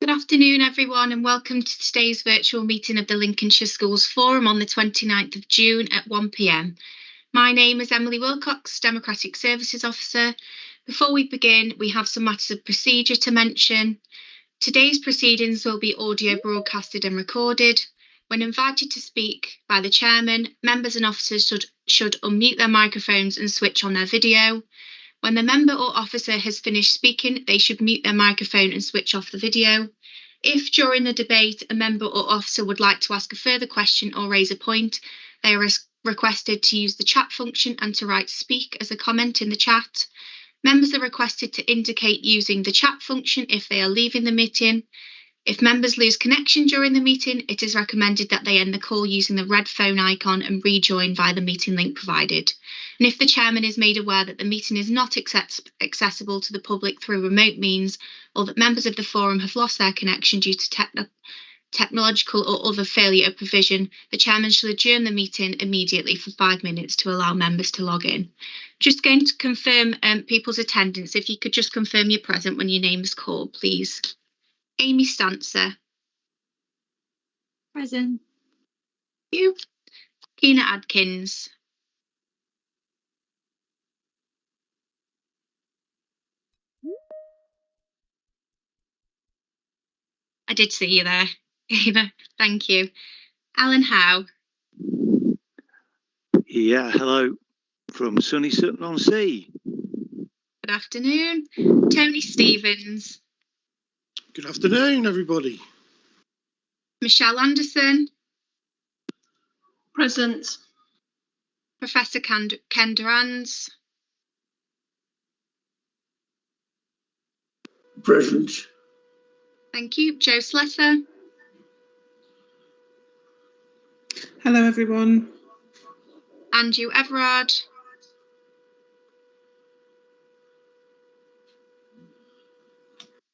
Good afternoon, everyone, and welcome to today's virtual meeting of the Lincolnshire Schools Forum on the 29th of June at 1 p.m. My name is Emily Wilcox, Democratic Services Officer. Before we begin, we have some matters of procedure to mention. Today's proceedings will be audio broadcasted and recorded. When invited to speak by the chairman, members and officers should unmute their microphones and switch on their video. When the member or officer has finished speaking, they should mute their microphone and switch off the video. If during the debate a member or officer would like to ask a further question or raise a point, they are requested to use the chat function and to write "speak" as a comment in the chat. Members are requested to indicate using the chat function if they are leaving the meeting. If members lose connection during the meeting, it is recommended that they end the call using the red phone icon and rejoin via the meeting link provided. And if the chairman is made aware that the meeting is not accessible to the public through remote means, or that members of the forum have lost their connection due to technological or other failure of provision, the chairman shall adjourn the meeting immediately for 5 minutes to allow members to log in. Just going to confirm people's attendance. If you could just confirm you're present when your name is called, please. Amy Stancer. Present. Thank you. Keena Adkins. I did see you there, Keena. Thank you. Alan Howe. Yeah, hello from sunny Sutton-on-Sea. Good afternoon. Tony Stevens. Good afternoon, everybody. Michelle Anderson. Present. Professor Ken Durans. Present. Thank you. Joe Slesser. Hello, everyone. Andrew Everard.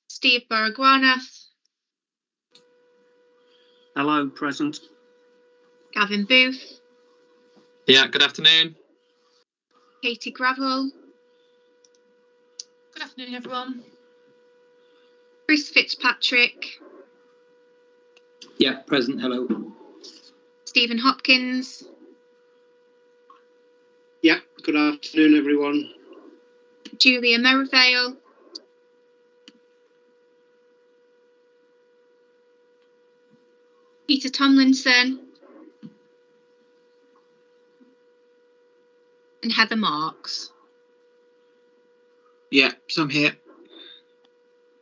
Steve Boragwanath. Hello, present. Gavin Booth. Yeah, good afternoon. Katie Gravel. Good afternoon, everyone. Chris Fitzpatrick. Yeah, present. Hello. Stephen Hopkins. Yeah, good afternoon, everyone. Julia Merivale. Peter Tomlinson. And Heather Marks. Yeah, so I'm here.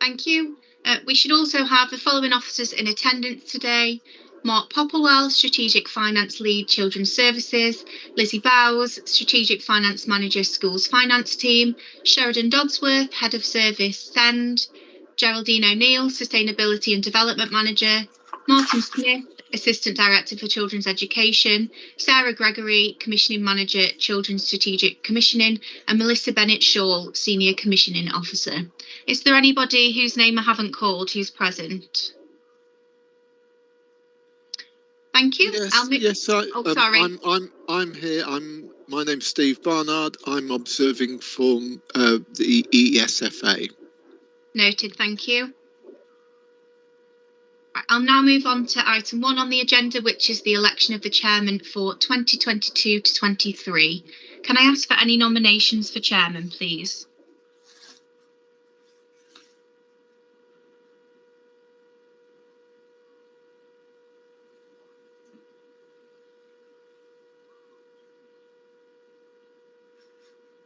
Thank you. We should also have the following officers in attendance today: Mark Popplewell, Strategic Finance Lead, Children's Services; Lizzie Bowes, Strategic Finance Manager, Schools Finance Team; Sheridan Dodsworth, Head of Service, SEND; Geraldine O'Neill, Sustainability and Development Manager; Martin Smith, Assistant Director for Children's Education; Sarah Gregory, Commissioning Manager, Children's Strategic Commissioning; and Melissa Bennett-Shaw, Senior Commissioning Officer. Is there anybody whose name I haven't called who's present? Thank you. Yes, sorry. I'm here. My name's Steve Barnard. I'm observing from the ESFA. Noted. Thank you. I'll now move on to item 1 on the agenda, which is the election of the chairman for 2022 to 23. Can I ask for any nominations for chairman, please?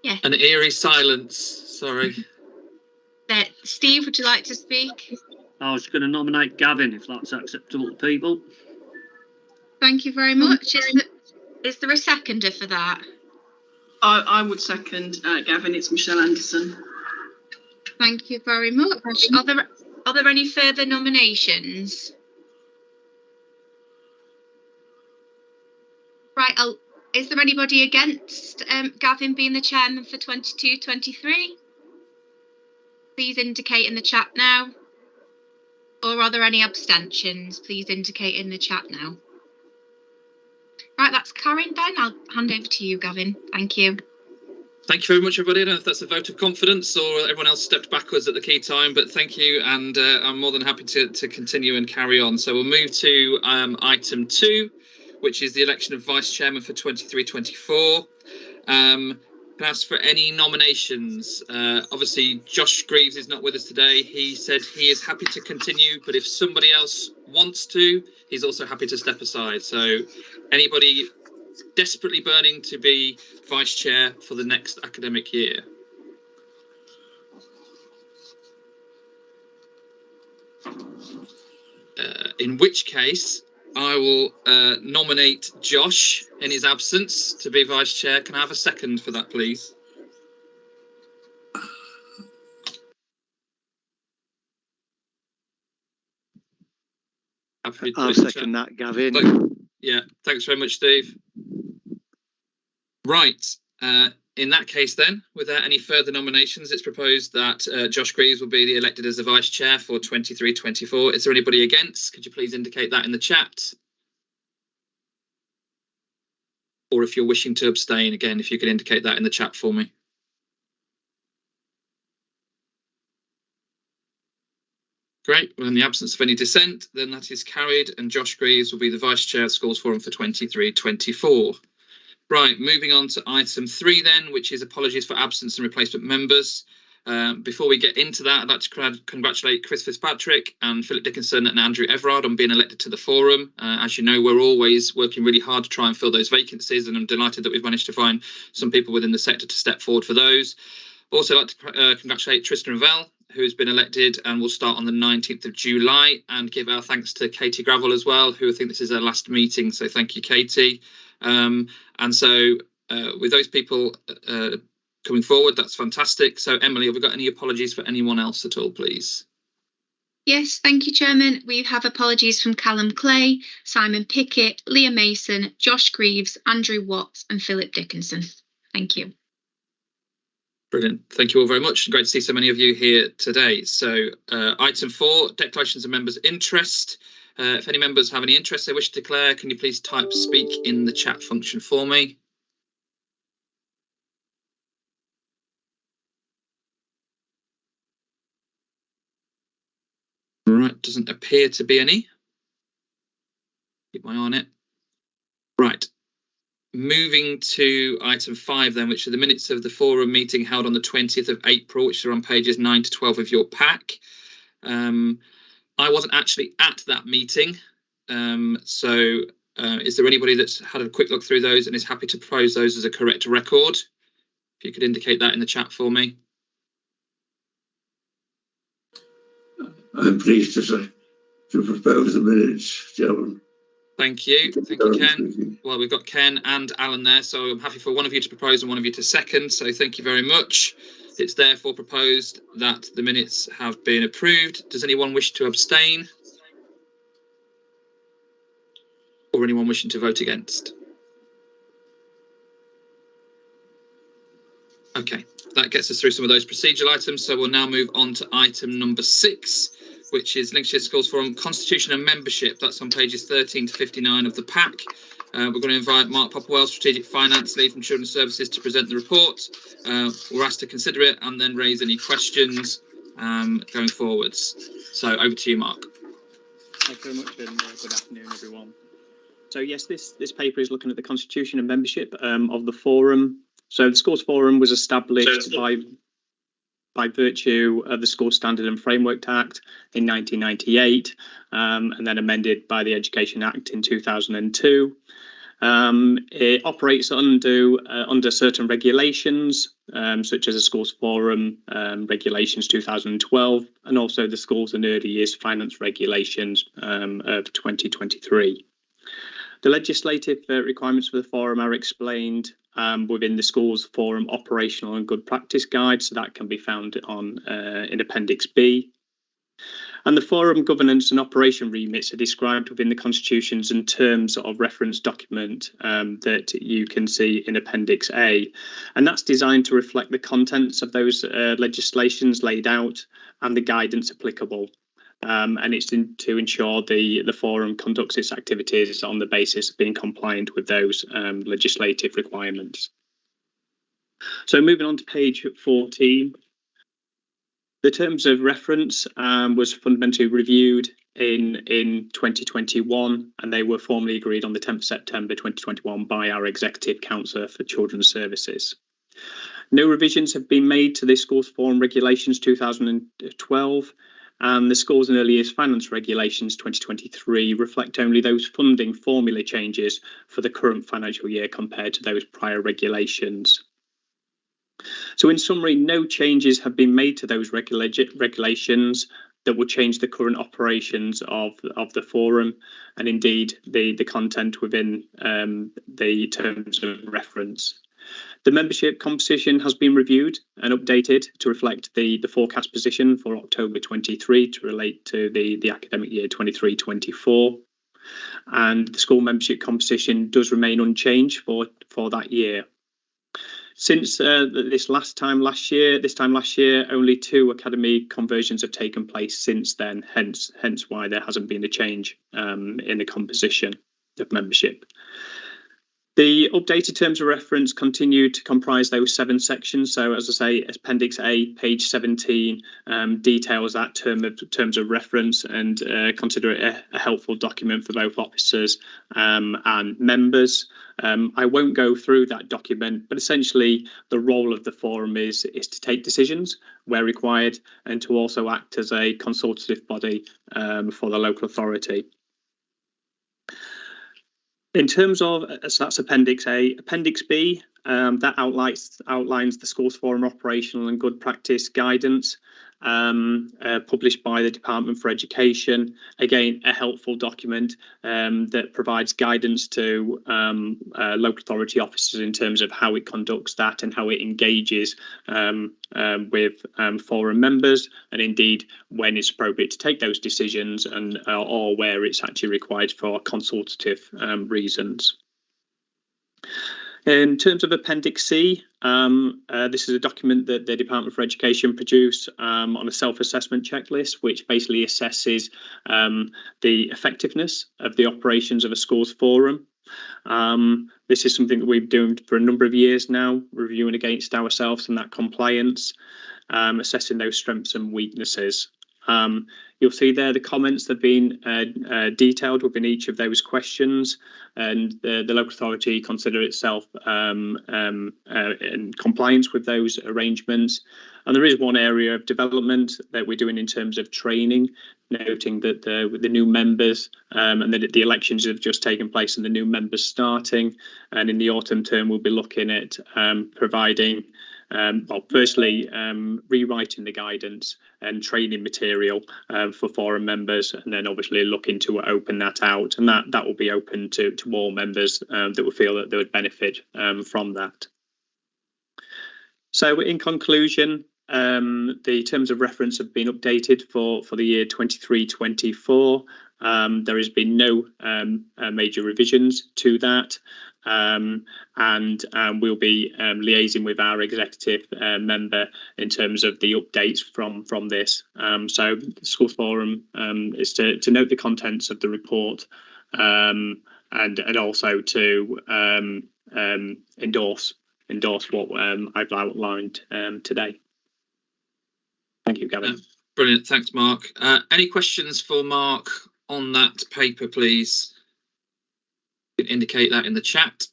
Yeah. An eerie silence, sorry. Steve, would you like to speak? I was going to nominate Gavin, if that's acceptable to people. Thank you very much. Is there a seconder for that? I would second Gavin. It's Michelle Anderson. Thank you very much. Are there any further nominations? Right, is there anybody against Gavin being the chairman for 22-23? Please indicate in the chat now. Or are there any abstentions? Please indicate in the chat now. Right, that's carried then. I'll hand over to you, Gavin. Thank you. Thank you very much, everybody. I don't know if that's a vote of confidence or everyone else stepped backwards at the key time, but thank you, and I'm more than happy to continue and carry on. So we'll move to item 2, which is the election of vice chairman for 23-24. Can I ask for any nominations? Obviously, Josh Greaves is not with us today. He said he is happy to continue, but if somebody else wants to, he's also happy to step aside. So anybody desperately burning to be vice chair for the next academic year? In which case, I will nominate Josh in his absence to be vice chair. Can I have a second for that, please? I'll second that, Gavin. Yeah, thanks very much, Steve. Right. In that case, then, without any further nominations, it's proposed that Josh Greaves will be elected as the vice chair for 23-24. Is there anybody against? Could you please indicate that in the chat? Or if you're wishing to abstain, again, if you could indicate that in the chat for me. Great. Well, in the absence of any dissent, then that is carried, and Josh Greaves will be the vice chair of Schools Forum for 23-24. Right, moving on to item 3 then, which is apologies for absence and replacement members. Before we get into that, I'd like to congratulate Chris Fitzpatrick and Philip Dickinson and Andrew Everard on being elected to the forum. As you know, we're always working really hard to try and fill those vacancies, and I'm delighted that we've managed to find some people within the sector to step forward for those. Also, I'd like to congratulate Tristan Ravel, who has been elected and will start on the 19th of July, and give our thanks to Katie Gravel as well, who I think this is her last meeting, so thank you, Katie. And so with those people coming forward, that's fantastic. So Emily, have we got any apologies for anyone else at all, please? Yes, thank you, Chairman. We have apologies from Callum Clay, Simon Pickett, Leah Mason, Josh Greaves, Andrew Watts and Philip Dickinson. Thank you. Brilliant. Thank you all very much. Great to see so many of you here today. So item 4, declarations of members' interest. If any members have any interest they wish to declare, can you please type speak in the chat function for me? Right, doesn't appear to be any. Keep my eye on it. Right, moving to item 5 then, which are the minutes of the forum meeting held on the 20th of April, which are on pages 9 to 12 of your pack. I wasn't actually at that meeting, so is there anybody that's had a quick look through those and is happy to propose those as a correct record? If you could indicate that in the chat for me. I'm pleased to propose the minutes, Chairman. Thank you. Thank you, Ken. Well, we've got Ken and Alan there, so I'm happy for one of you to propose and one of you to second, so thank you very much. It's therefore proposed that the minutes have been approved. Does anyone wish to abstain? Or anyone wishing to vote against? Okay, that gets us through some of those procedural items, so we'll now move on to item number 6, which is Lincolnshire Schools Forum Constitution and Membership. That's on pages 13 to 59 of the pack. We're going to invite Mark Popplewell, Strategic Finance Lead from Children's Services, to present the report. We're asked to consider it and then raise any questions going forwards. So over to you, Mark. Thank you very much, and good afternoon, everyone. So yes, this paper is looking at the constitution and membership of the forum. So the Schools Forum was established by virtue of the School Standard and Framework Act in 1998, and then amended by the Education Act in 2002. It operates under certain regulations, such as the Schools Forum Regulations 2012, and also the Schools and Early Years Finance Regulations of 2023. The legislative requirements for the forum are explained within the Schools Forum Operational and Good Practice Guide, so that can be found on in Appendix B. And the forum governance and operation remits are described within the constitutions and terms of reference document that you can see in Appendix A. And that's designed to reflect the contents of those legislations laid out and the guidance applicable. And it's to ensure the forum conducts its activities on the basis of being compliant with those legislative requirements. So moving on to page 14, the terms of reference was fundamentally reviewed in 2021, and they were formally agreed on the 10th of September 2021 by our Executive Councillor for Children's Services. No revisions have been made to the Schools Forum Regulations 2012, and the Schools and Early Years Finance Regulations 2023 reflect only those funding formula changes for the current financial year compared to those prior regulations. So in summary, no changes have been made to those regulations that will change the current operations of the forum, and indeed the content within the terms of reference. The membership composition has been reviewed and updated to reflect the forecast position for October 23 to relate to the academic year 23-24. And the school membership composition does remain unchanged for that year. Since this time last year, only 2 academy conversions have taken place since then, hence why there hasn't been a change in the composition of membership. The updated terms of reference continue to comprise those 7 sections. So, as I say, Appendix A, page 17, details that terms of reference, and consider it a helpful document for both officers and members. I won't go through that document, but essentially the role of the forum is to take decisions where required and to also act as a consultative body for the local authority. In terms of, so that's Appendix A. Appendix B, that outlines the Schools Forum operational and good practice guidance published by the Department for Education. Again, a helpful document that provides guidance to local authority officers in terms of how it conducts that and how it engages with forum members, and indeed when it's appropriate to take those decisions and or where it's actually required for consultative reasons. In terms of Appendix C, this is a document that the Department for Education produced on a self-assessment checklist, which basically assesses the effectiveness of the operations of a schools forum. This is something that we've been doing for a number of years now, reviewing against ourselves and that compliance, assessing those strengths and weaknesses. You'll see there the comments that have been detailed within each of those questions, and the local authority consider itself in compliance with those arrangements. And there is one area of development that we're doing in terms of training, noting that with the new members and that the elections have just taken place and the new members starting, and in the autumn term we'll be looking at providing firstly, rewriting the guidance and training material for forum members, and then obviously looking to open that out, and that will be open to all members that will feel that they would benefit from that. So in conclusion, the terms of reference have been updated for the year 23-24. There has been no major revisions to that. And we'll be liaising with our executive member in terms of the updates from this. So the Schools Forum is to note the contents of the report and also to endorse what I've outlined today. Thank you, Gavin. Brilliant, thanks, Mark. Any questions for Mark on that paper, please? You can indicate that in the chat.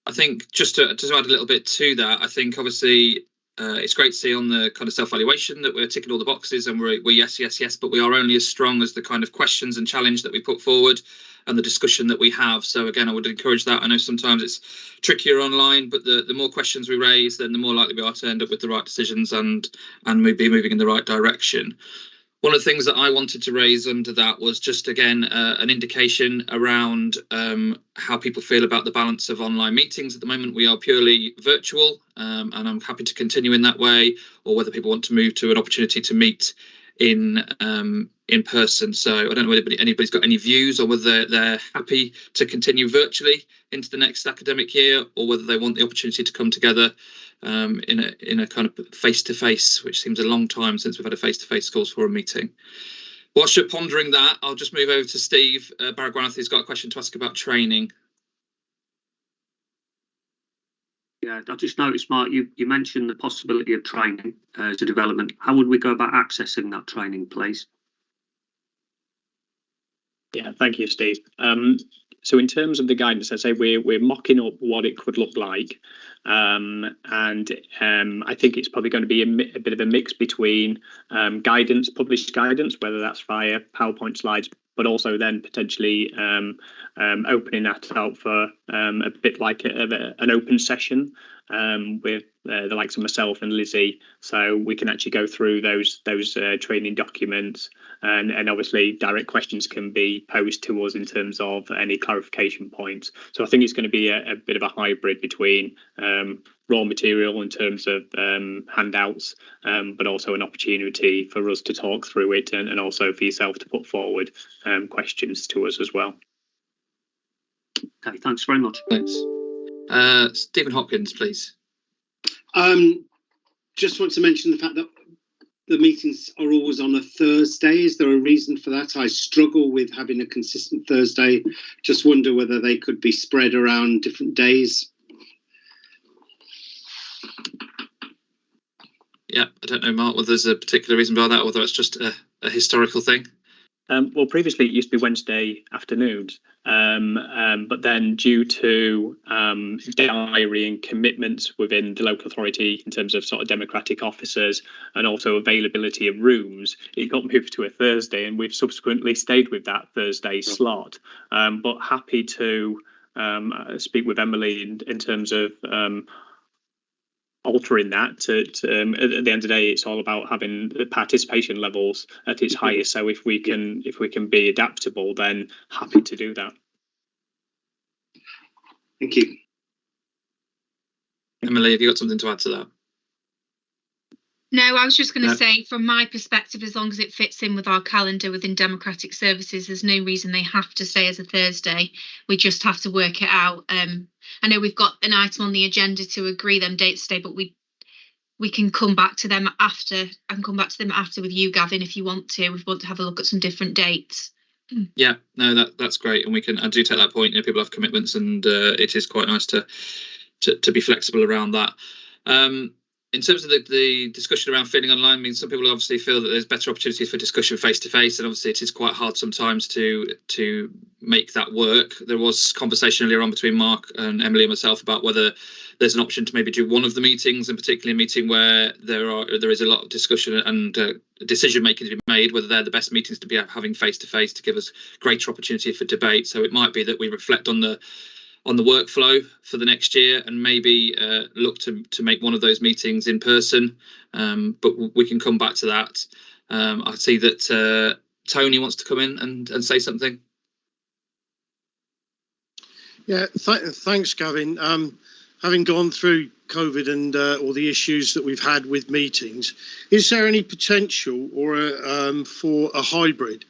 I think just to add a little bit to that, I think obviously it's great to see on the kind of self-evaluation that we're ticking all the boxes and we're yes, but we are only as strong as the kind of questions and challenge that we put forward and the discussion that we have. So again, I would encourage that. I know sometimes it's trickier online, but the more questions we raise, then the more likely we are to end up with the right decisions and be moving in the right direction. One of the things that I wanted to raise under that was just, again, an indication around how people feel about the balance of online meetings. At the moment, we are purely virtual, and I'm happy to continue in that way, or whether people want to move to an opportunity to meet in person. So I don't know whether anybody's got any views on whether they're happy to continue virtually into the next academic year, or whether they want the opportunity to come together in a kind of face-to-face, which seems a long time since we've had a face-to-face Schools Forum meeting. Whilst you're pondering that, I'll just move over to Steve Baragwanath, who's got a question to ask about training. Yeah, I just noticed, Mark, you mentioned the possibility of training as a development. How would we go about accessing that training, please? Yeah, thank you, Steve. So in terms of the guidance, I say we're mocking up what it could look like, and I think it's probably going to be a bit of a mix between guidance, published guidance, whether that's via PowerPoint slides, but also then potentially opening that out for a bit like an open session with the likes of myself and Lizzie, so we can actually go through those training documents, and obviously direct questions can be posed to us in terms of any clarification points. So I think it's going to be a bit of a hybrid between raw material in terms of handouts, but also an opportunity for us to talk through it, and also for yourself to put forward questions to us as well. Okay, thanks very much. Thanks. Stephen Hopkins, please. Just want to mention the fact that the meetings are always on a Thursday. Is there a reason for that? I struggle with having a consistent Thursday. Just wonder whether they could be spread around different days. Yeah, I don't know, Mark, whether there's a particular reason behind that, or whether it's just a historical thing. Well, previously it used to be Wednesday afternoons, but then due to diary and commitments within the local authority in terms of sort of democratic officers and also availability of rooms, it got moved to a Thursday, and we've subsequently stayed with that Thursday slot. But happy to speak with Emily in terms of altering that to at the end of the day, it's all about having the participation levels at its highest. So if we can be adaptable, then happy to do that. Thank you. Emily, have you got something to add to that? No, I was just going to say, from my perspective, as long as it fits in with our calendar within Democratic Services, there's no reason they have to stay as a Thursday. We just have to work it out. I know we've got an item on the agenda to agree them dates today, but we can come back to them after. I can come back to them after with you, Gavin, if you want to. If you want to have a look at some different dates. Yeah, no, that's great, and I do take that point. You know, people have commitments, and it is quite nice to be flexible around that. In terms of the discussion around fitting online, I mean, some people obviously feel that there's better opportunities for discussion face to face, and obviously it is quite hard sometimes to make that work. There was conversation earlier on between Mark and Emily and myself about whether there's an option to maybe do one of the meetings, and particularly a meeting where there is a lot of discussion and decision making to be made, whether they're the best meetings to be having face to face to give us greater opportunity for debate. So it might be that we reflect on the workflow for the next year and maybe look to make one of those meetings in person, but we can come back to that. I see that Tony wants to come in and say something. Yeah, thanks, Gavin. Having gone through COVID and all the issues that we've had with meetings, is there any potential or for a hybrid?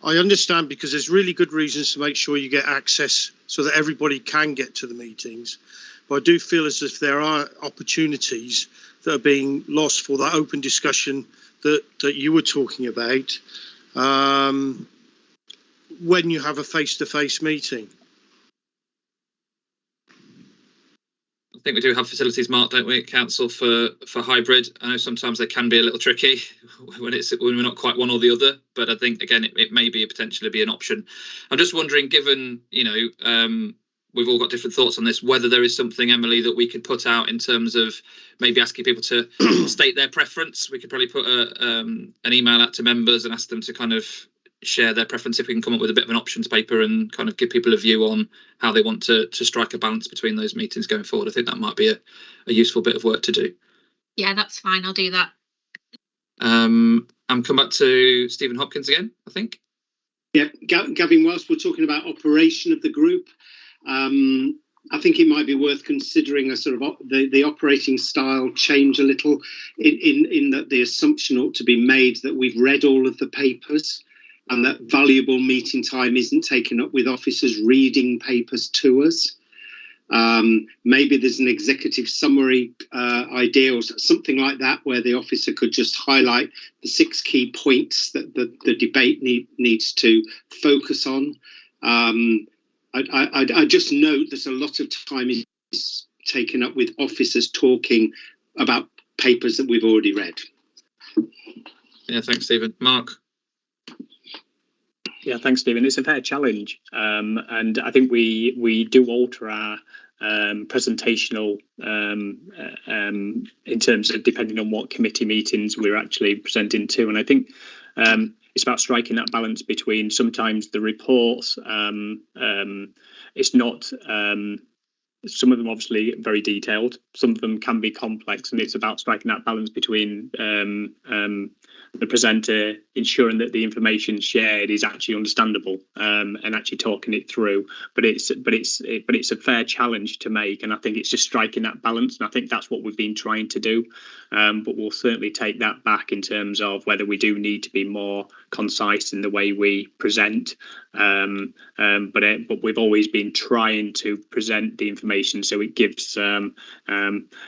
I understand, because there's really good reasons to make sure you get access so that everybody can get to the meetings. But I do feel as if there are opportunities that are being lost for that open discussion that you were talking about when you have a face-to-face meeting. I think we do have facilities, Mark, don't we, at council for hybrid. I know sometimes they can be a little tricky when we're not quite one or the other, but I think again it may be potentially be an option. I'm just wondering, given we've all got different thoughts on this, whether there is something, Emily, that we could put out in terms of maybe asking people to state their preference. We could probably put an email out to members and ask them to kind of share their preference, if we can come up with a bit of an options paper and kind of give people a view on how they want to strike a balance between those meetings going forward. I think that might be a useful bit of work to do. Yeah, that's fine. I'll do that. I'm come back to Stephen Hopkins again, I think. Yeah, Gavin, whilst we're talking about operation of the group, I think it might be worth considering a sort of the operating style change a little in that the assumption ought to be made that we've read all of the papers and that valuable meeting time isn't taken up with officers reading papers to us. Maybe there's an executive summary idea or something like that, where the officer could just highlight the 6 key points that the debate needs to focus on. I just note that a lot of time is taken up with officers talking about papers that we've already read. Yeah, thanks, Stephen. Mark? Yeah, thanks, Stephen. It's a fair challenge, and I think we do alter our presentational in terms of depending on what committee meetings we're actually presenting to, and I think it's about striking that balance between sometimes the reports. It's not. Some of them obviously very detailed. Some of them can be complex, and it's about striking that balance between the presenter ensuring that the information shared is actually understandable and actually talking it through. But it's a fair challenge to make, and I think it's just striking that balance. And I think that's what we've been trying to do. But we'll certainly take that back in terms of whether we do need to be more concise in the way we present. But we've always been trying to present the information so it gives an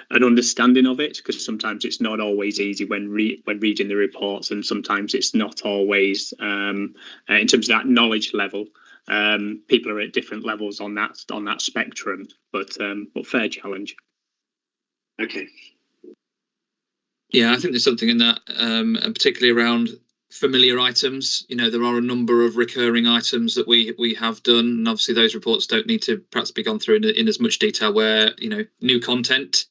understanding of it, because sometimes it's not always easy when reading the reports, and sometimes it's not always in terms of that knowledge level. People are at different levels on that spectrum, but fair challenge. Okay. Yeah, I think there's something in that, and particularly around familiar items. You know, there are a number of recurring items that we have done, and obviously those reports don't need to perhaps be gone through in as much detail. Where, you know, new content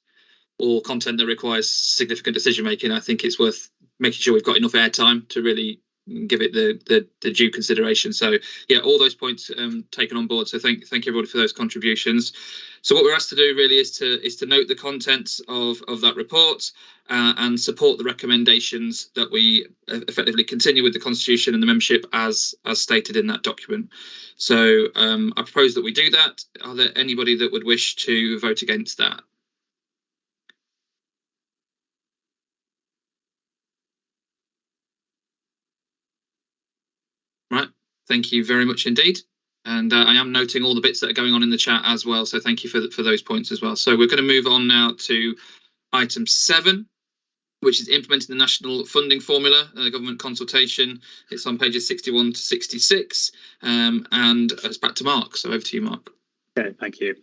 or content that requires significant decision making, I think it's worth making sure we've got enough airtime to really give it the due consideration. So yeah, all those points taken on board. So thank everybody for those contributions. So what we're asked to do really is to note the contents of that report and support the recommendations that we effectively continue with the constitution and the membership as stated in that document. So I propose that we do that. Are there anybody that would wish to vote against that? Right, thank you very much indeed. And I am noting all the bits that are going on in the chat as well. So thank you for those points as well. So we're going to move on now to item 7, which is implementing the national funding formula, government consultation. It's on pages 61 to 66. And it's back to Mark. So over to you, Mark. Okay, thank you.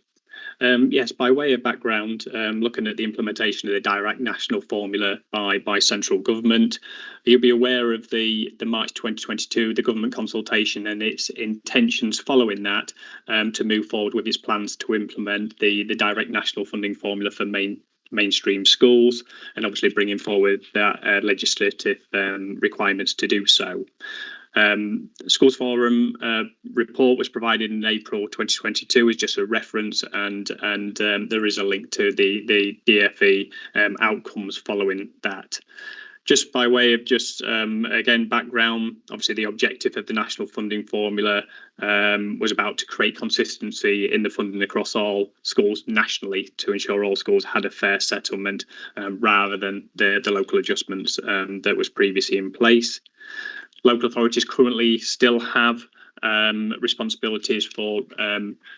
Yes, by way of background, looking at the implementation of the direct national formula by central government, you'll be aware of the March 2022, the government consultation and its intentions following that to move forward with its plans to implement the direct national funding formula for mainstream schools, and obviously bringing forward that legislative requirements to do so. Schools Forum report was provided in April 2022 is just a reference, and there is a link to the DFE outcomes following that. Just by way of again background, obviously the objective of the national funding formula was about to create consistency in the funding across all schools nationally to ensure all schools had a fair settlement rather than the local adjustments that was previously in place. Local authorities currently still have responsibilities for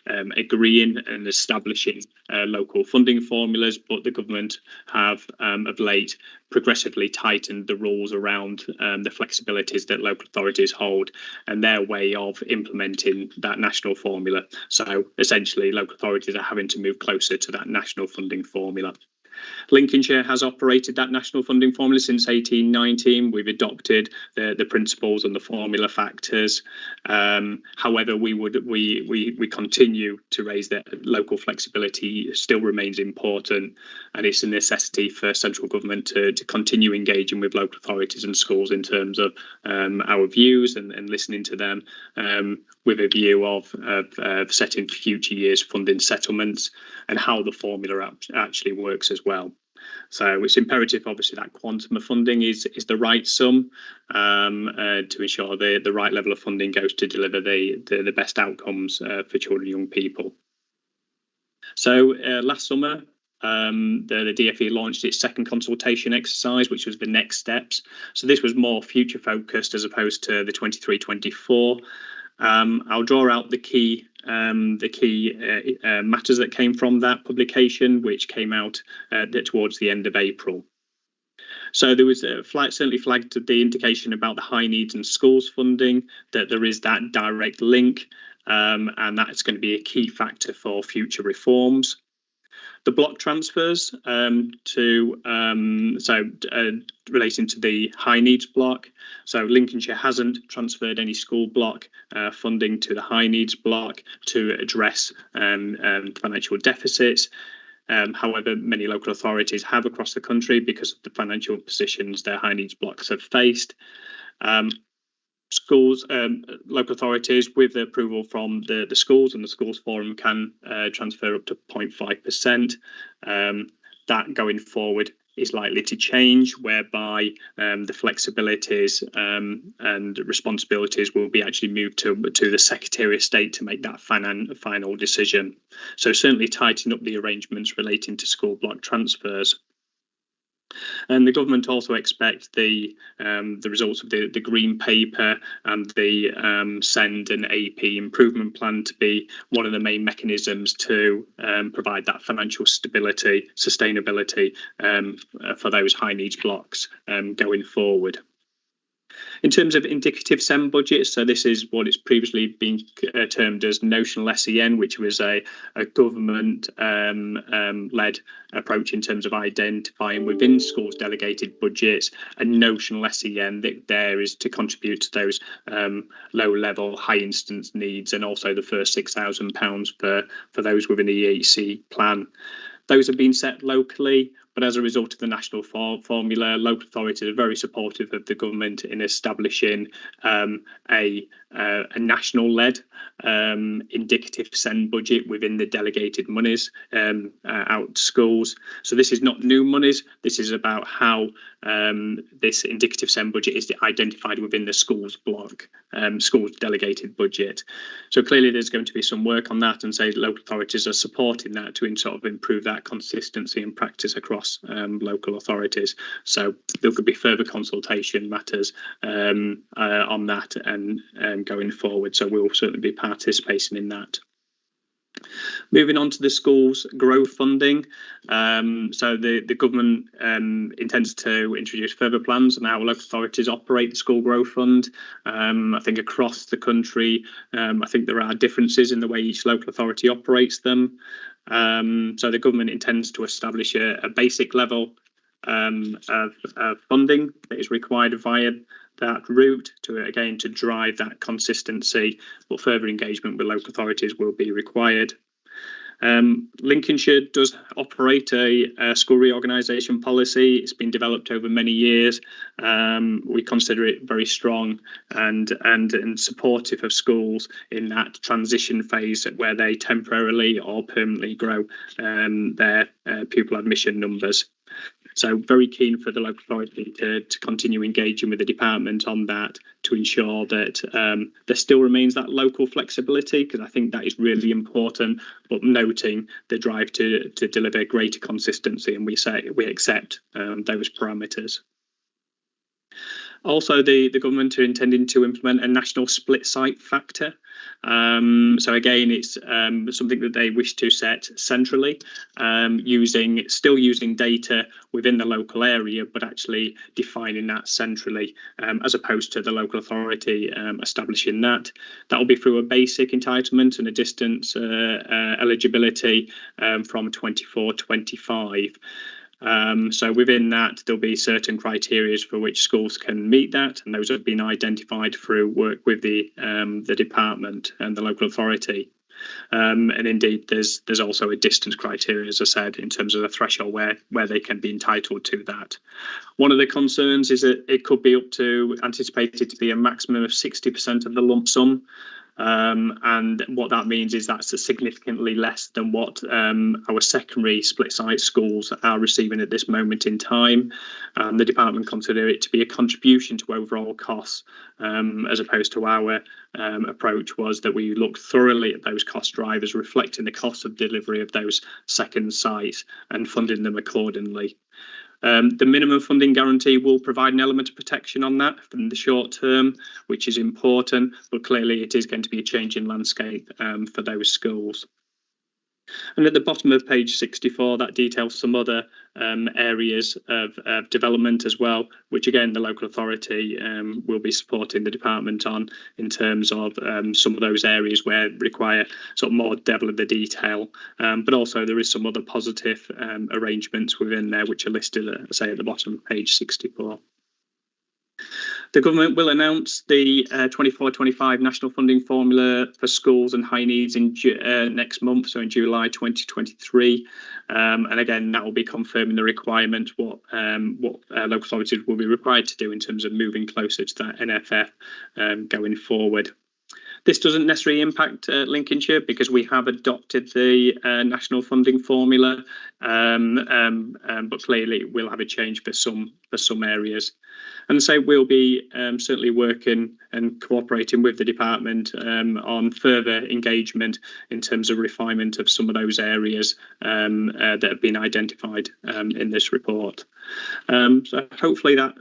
agreeing and establishing local funding formulas, but the government have of late progressively tightened the rules around the flexibilities that local authorities hold and their way of implementing that national formula. So essentially local authorities are having to move closer to that national funding formula. Lincolnshire has operated that national funding formula since 1819. We've adopted the principles and the formula factors. However, we continue to raise that local flexibility still remains important, and it's a necessity for central government to continue engaging with local authorities and schools in terms of our views and listening to them with a view of setting future years funding settlements and how the formula actually works as well. So it's imperative, obviously, that quantum of funding is the right sum to ensure the right level of funding goes to deliver the best outcomes for children and young people. So last summer, the DFE launched its second consultation exercise, which was the next steps. So this was more future focused as opposed to the 23-24. I'll draw out the key matters that came from that publication, which came out towards the end of April. So there was certainly flagged the indication about the high needs and schools funding, that there is that direct link, and that's going to be a key factor for future reforms. The block transfers relating to the high needs block. So Lincolnshire hasn't transferred any school block funding to the high needs block to address financial deficits. However, many local authorities have across the country because of the financial positions their high needs blocks have faced. Schools, local authorities with the approval from the schools and the schools forum can transfer up to 0.5%. That going forward is likely to change, whereby the flexibilities and responsibilities will be actually moved to the Secretary of State to make that final decision. So certainly tighten up the arrangements relating to school block transfers. And the government also expect the results of the Green Paper and the SEND and AP improvement plan to be one of the main mechanisms to provide that financial stability, sustainability for those high needs blocks going forward. In terms of indicative SEN budgets, so this is what it's previously been termed as notional SEN, which was a government led approach in terms of identifying within schools delegated budgets a notional SEN that there is to contribute to those low level high instance needs, and also the first £6,000 for those within the EHC plan. Those have been set locally, but as a result of the national formula, local authorities are very supportive of the government in establishing a national-led indicative SEN budget within the delegated monies out to schools. So this is not new monies. This is about how this indicative SEN budget is identified within the schools block, schools delegated budget. So clearly there's going to be some work on that, and say local authorities are supporting that to sort of improve that consistency and practice across local authorities. So there could be further consultation matters on that and going forward. So we'll certainly be participating in that. Moving on to the schools growth funding. So the government intends to introduce further plans on how local authorities operate the school growth fund. I think across the country, I think there are differences in the way each local authority operates them. So the government intends to establish a basic level of funding that is required via that route to drive that consistency, but further engagement with local authorities will be required. Lincolnshire does operate a school reorganisation policy. It's been developed over many years. We consider it very strong and supportive of schools in that transition phase where they temporarily or permanently grow their pupil admission numbers. So very keen for the local authority to continue engaging with the department on that to ensure that there still remains that local flexibility, because I think that is really important, but noting the drive to deliver greater consistency, and we accept those parameters. Also, the government are intending to implement a national split site factor. So again, it's something that they wish to set centrally, still using data within the local area, but actually defining that centrally, as opposed to the local authority establishing that. That will be through a basic entitlement and a distance eligibility from 24-25. So within that, there'll be certain criteria for which schools can meet that, and those have been identified through work with the department and the local authority. And indeed, there's also a distance criteria, as I said, in terms of the threshold where they can be entitled to that. One of the concerns is that it could be anticipated to be a maximum of 60% of the lump sum. And what that means is that's significantly less than what our secondary split site schools are receiving at this moment in time. The department consider it to be a contribution to overall costs, as opposed to our approach was that we looked thoroughly at those cost drivers, reflecting the cost of delivery of those second sites and funding them accordingly. The minimum funding guarantee will provide an element of protection on that in the short term, which is important, but clearly it is going to be a change in landscape for those schools. And at the bottom of page 64, that details some other areas of development as well, which again the local authority will be supporting the department on in terms of some of those areas where require sort of more devil of the detail. But also there is some other positive arrangements within there which are listed, say, at the bottom of page 64. The government will announce the 24-25 national funding formula for schools and high needs in next month, so in July 2023. And again, that will be confirming the requirement, what local authorities will be required to do in terms of moving closer to that NFF going forward. This doesn't necessarily impact Lincolnshire because we have adopted the national funding formula, but clearly we'll have a change for some areas. And so we'll be certainly working and cooperating with the department on further engagement in terms of refinement of some of those areas that have been identified in this report. So hopefully that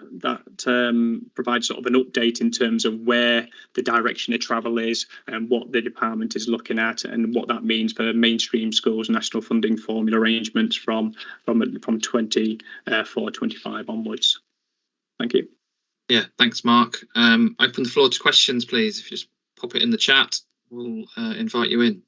provides sort of an update in terms of where the direction of travel is and what the department is looking at and what that means for mainstream schools national funding formula arrangements from 24-25 onwards. Thank you. Yeah, thanks, Mark. Open the floor to questions, please. If you just pop it in the chat, we'll invite you in.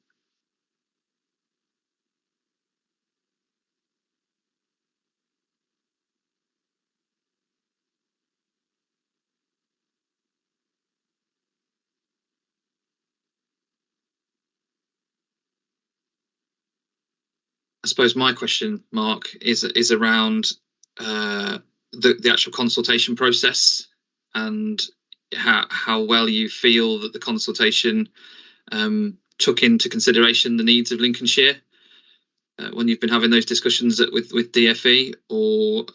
I suppose my question, Mark, is around the actual consultation process and how well you feel that the consultation took into consideration the needs of Lincolnshire when you've been having those discussions with DFE or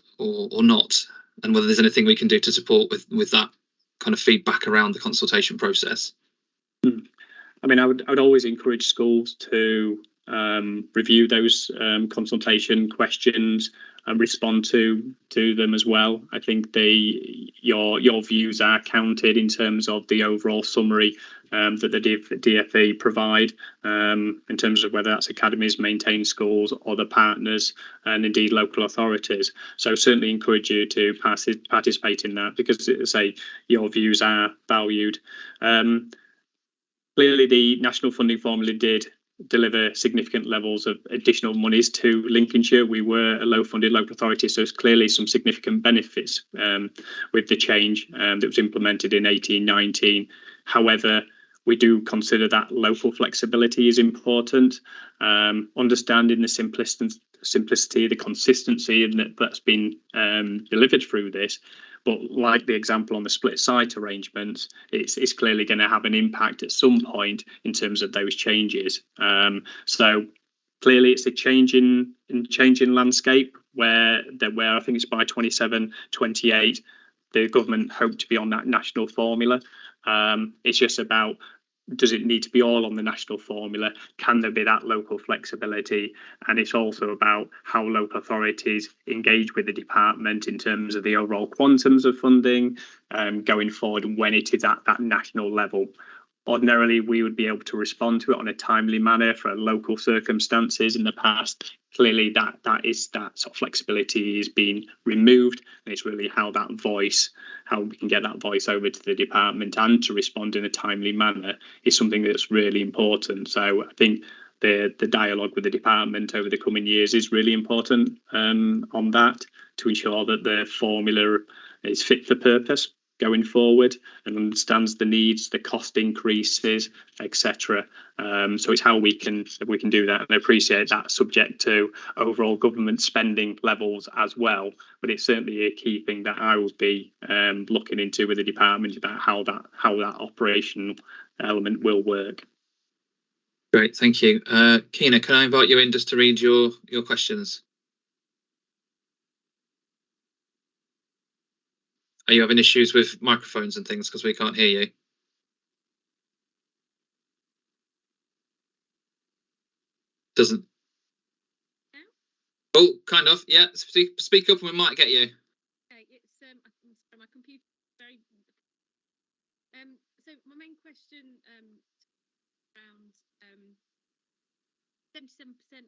not, and whether there's anything we can do to support with that kind of feedback around the consultation process. I mean, I would always encourage schools to review those consultation questions and respond to them as well. I think your views are counted in terms of the overall summary that the DFE provide in terms of whether that's academies, maintained schools, other partners, and indeed local authorities. So certainly encourage you to participate in that because, as I say, your views are valued. Clearly, the national funding formula did deliver significant levels of additional monies to Lincolnshire. We were a low-funded local authority, so there's clearly some significant benefits with the change that was implemented in 18-19. However, we do consider that local flexibility is important, understanding the simplicity, the consistency that's been delivered through this. But like the example on the split site arrangements, it's clearly going to have an impact at some point in terms of those changes. So clearly it's a changing landscape where I think it's by 27-28, the government hope to be on that national formula. It's just about, does it need to be all on the national formula? Can there be that local flexibility? And it's also about how local authorities engage with the department in terms of the overall quantums of funding going forward and when it is at that national level. Ordinarily, we would be able to respond to it on a timely manner for local circumstances. In the past, clearly that sort of flexibility is being removed, and it's really how we can get that voice over to the department and to respond in a timely manner is something that's really important. So I think the dialogue with the department over the coming years is really important on that to ensure that the formula is fit for purpose going forward and understands the needs, the cost increases, etc. So it's how we can do that, and I appreciate that subject to overall government spending levels as well. But it's certainly a key thing that I will be looking into with the department about how that operational element will work. Great, thank you. Keena, can I invite you in just to read your questions? Are you having issues with microphones and things because we can't hear you? Doesn't. Oh, kind of. Yeah, speak up and we might get you. Okay, it's my computer very. So my main question around 77%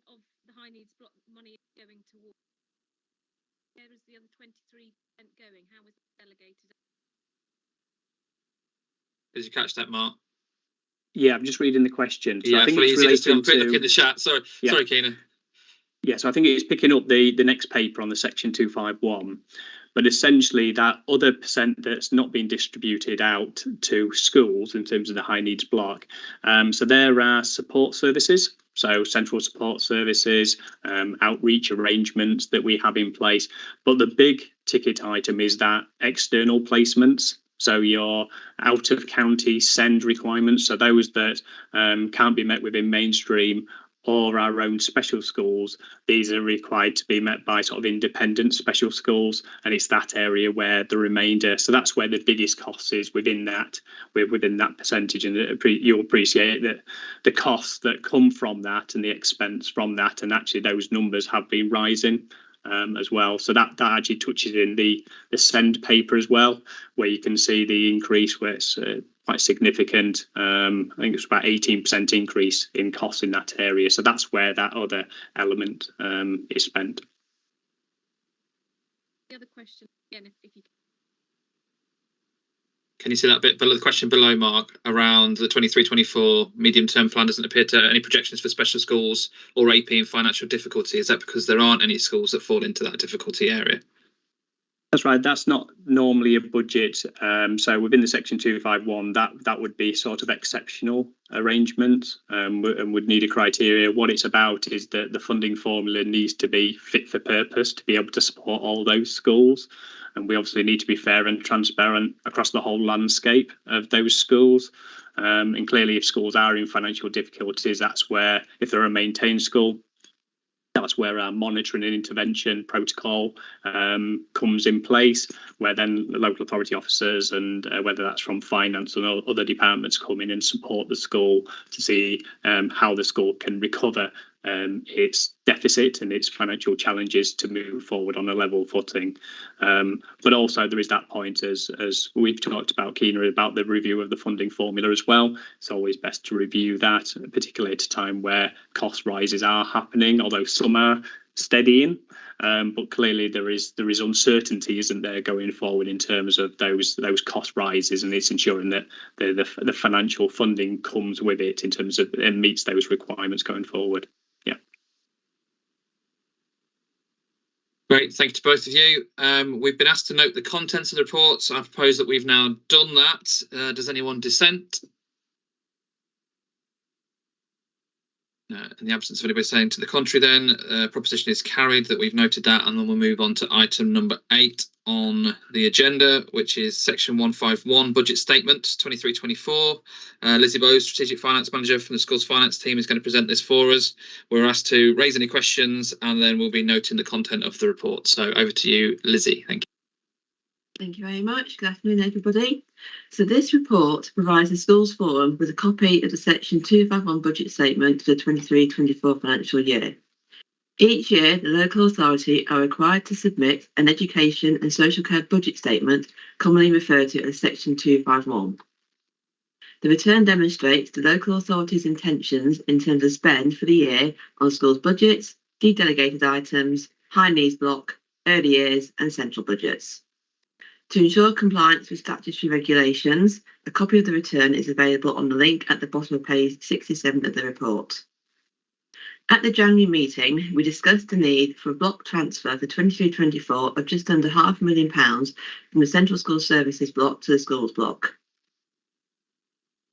of the high needs block money is going towards. Where is the other 23% going? How is it delegated? Did you catch that, Mark? Yeah, I'm just reading the question. So yeah, I think it's it's easy just to relating look in the chat. Sorry, Yeah. sorry, Keenan. Yeah, so I think it's picking up the next paper on the section 251, but essentially that other percent that's not being distributed out to schools in terms of the high needs block. So there are support services, so central support services, outreach arrangements that we have in place. But the big ticket item is that external placements. So your out of county send requirements, so those that can't be met within mainstream or our own special schools, these are required to be met by sort of independent special schools, and it's that area where the remainder, so that's where the biggest cost is within that percentage, and you'll appreciate that the costs that come from that and the expense from that, and actually those numbers have been rising as well. So that actually touches in the send paper as well, where you can see the increase where it's quite significant. I think it's about 18% increase in costs in that area. So that's where that other element is spent. The other question again, if you can you see that bit below the question below, Mark, around the 23-24 medium-term plan? Doesn't appear to any projections for special schools or AP in financial difficulty. Is that because there aren't any schools that fall into that difficulty area? That's right. That's not normally a budget. So within the section 251, that would be sort of exceptional arrangements and would need a criteria. What it's about is that the funding formula needs to be fit for purpose to be able to support all those schools. And we obviously need to be fair and transparent across the whole landscape of those schools. And clearly, if schools are in financial difficulties, that's where, if they're a maintained school, that's where our monitoring and intervention protocol comes in place, where then the local authority officers and whether that's from finance and other departments come in and support the school to see how the school can recover its deficit and its financial challenges to move forward on a level footing. But also there is that point, as we've talked about, Keena, about the review of the funding formula as well. It's always best to review that, particularly at a time where cost rises are happening, although some are steadying. But clearly there is uncertainty, isn't there, going forward in terms of those cost rises, and it's ensuring that the financial funding comes with it in terms of and meets those requirements going forward. Yeah. Great, thank you to both of you. We've been asked to note the contents of the reports. I propose that we've now done that. Does anyone dissent? In the absence of anybody saying to the contrary, then proposition is carried, that we've noted that, and then we'll move on to item number 8 on the agenda, which is section 151 budget statement 23-24. Lizzie Bowes, strategic finance manager from the schools finance team, is going to present this for us. We're asked to raise any questions, and then we'll be noting the content of the report. So over to you, Lizzie. Thank you. Thank you very much. Good afternoon, everybody. So this report provides the Schools Forum with a copy of the Section 251 budget statement for the 23-24 financial year. Each year, the local authority are required to submit an education and social care budget statement, commonly referred to as Section 251. The return demonstrates the local authority's intentions in terms of spend for the year on schools budgets, de-delegated items, high needs block, early years and central budgets. To ensure compliance with statutory regulations, a copy of the return is available on the link at the bottom of page 67 of the report. At the January meeting, we discussed the need for a block transfer for 23-24 of just under £500,000 from the Central School Services block to the schools block.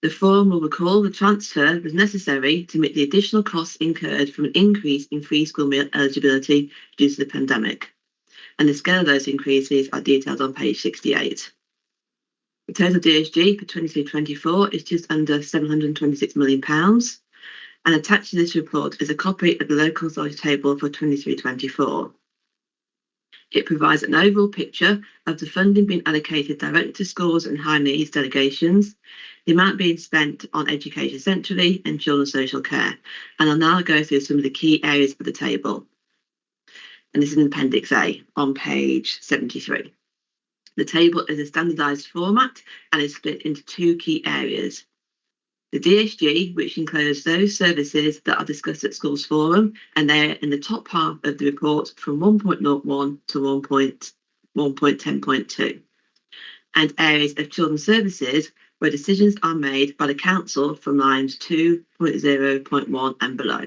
The forum will recall the transfer was necessary to meet the additional costs incurred from an increase in free school meal eligibility due to the pandemic, and the scale of those increases are detailed on page 68. The total DSG for 23-24 is just under £726 million, and attached to this report is a copy of the local authority table for 23-24. It provides an overall picture of the funding being allocated directly to schools and high needs delegations, the amount being spent on education centrally and children's social care, and I'll now go through some of the key areas of the table. And this is in Appendix A on page 73. The table is a standardised format and is split into two key areas. The DSG, which includes those services that are discussed at Schools Forum, and they're in the top half of the report from 1.01 to 1.10.2. And areas of children's services where decisions are made by the council from lines 2.0.1 and below.